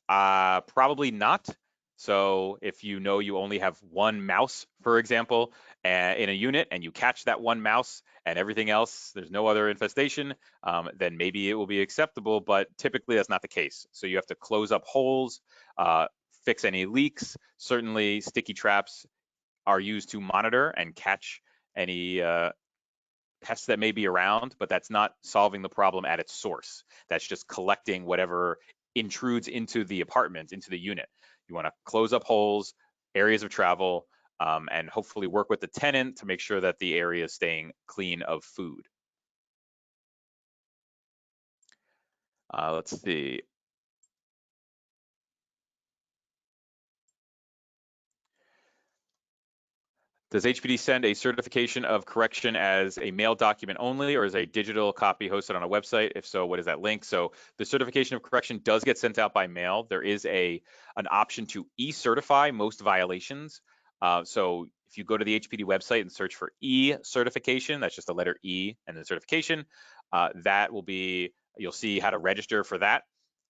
Probably not. So if you know you only have one mouse, for example, in a unit, and you catch that one mouse and everything else, there's no other infestation, then maybe it will be acceptable, but typically that's not the case. So you have to close up holes, fix any leaks. Certainly sticky traps are used to monitor and catch any pests that may be around, but that's not solving the problem at its source. That's just collecting whatever intrudes into the apartment, into the unit. You want to close up holes, areas of travel, and hopefully work with the tenant to make sure that the area is staying clean of food. Let's see. Does HPD send a certification of correction as a mail document only, or is a digital copy hosted on a website? If so, what is that link? So the certification of correction does get sent out by mail. There is an option to e-certify most violations. So if you go to the HPD website and search for e-certification, that's just the letter E and then certification, that will be, you'll see how to register for that.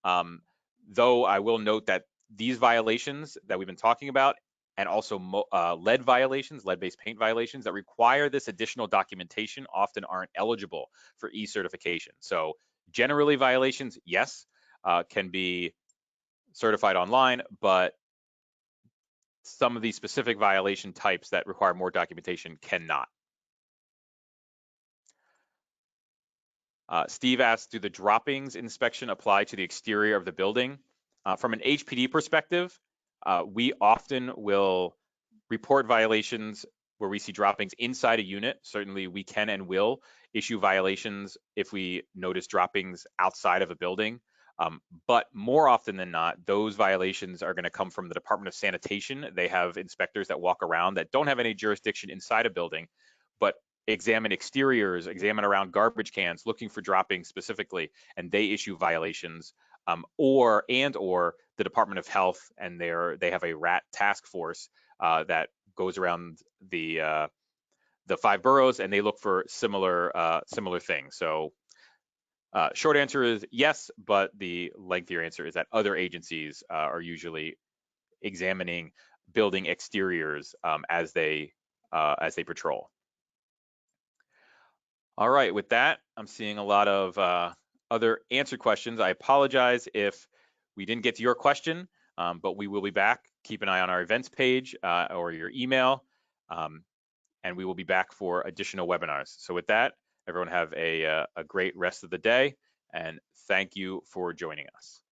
Though I will note that these violations that we've been talking about, and also lead violations, lead-based paint violations that require this additional documentation often aren't eligible for e-certification. So generally violations, yes, can be certified online, but some of these specific violation types that require more documentation cannot. Steve asks, do the droppings inspection apply to the exterior of the building? From an HPD perspective, we often will report violations where we see droppings inside a unit. Certainly we can and will issue violations if we notice droppings outside of a building. But more often than not, those violations are going to come from the Department of Sanitation. They have inspectors that walk around that don't have any jurisdiction inside a building, but examine exteriors, examine around garbage cans, looking for droppings specifically, and they issue violations. Or the Department of Health, and they have a rat task force that goes around the 5 boroughs, and they look for similar things. So short answer is yes, but the lengthier answer is that other agencies are usually examining building exteriors as they patrol. All right, with that, I'm seeing a lot of other answered questions. I apologize if we didn't get to your question, but we will be back. Keep an eye on our events page or your email, and we will be back for additional webinars. So with that, everyone have a great rest of the day, and thank you for joining us.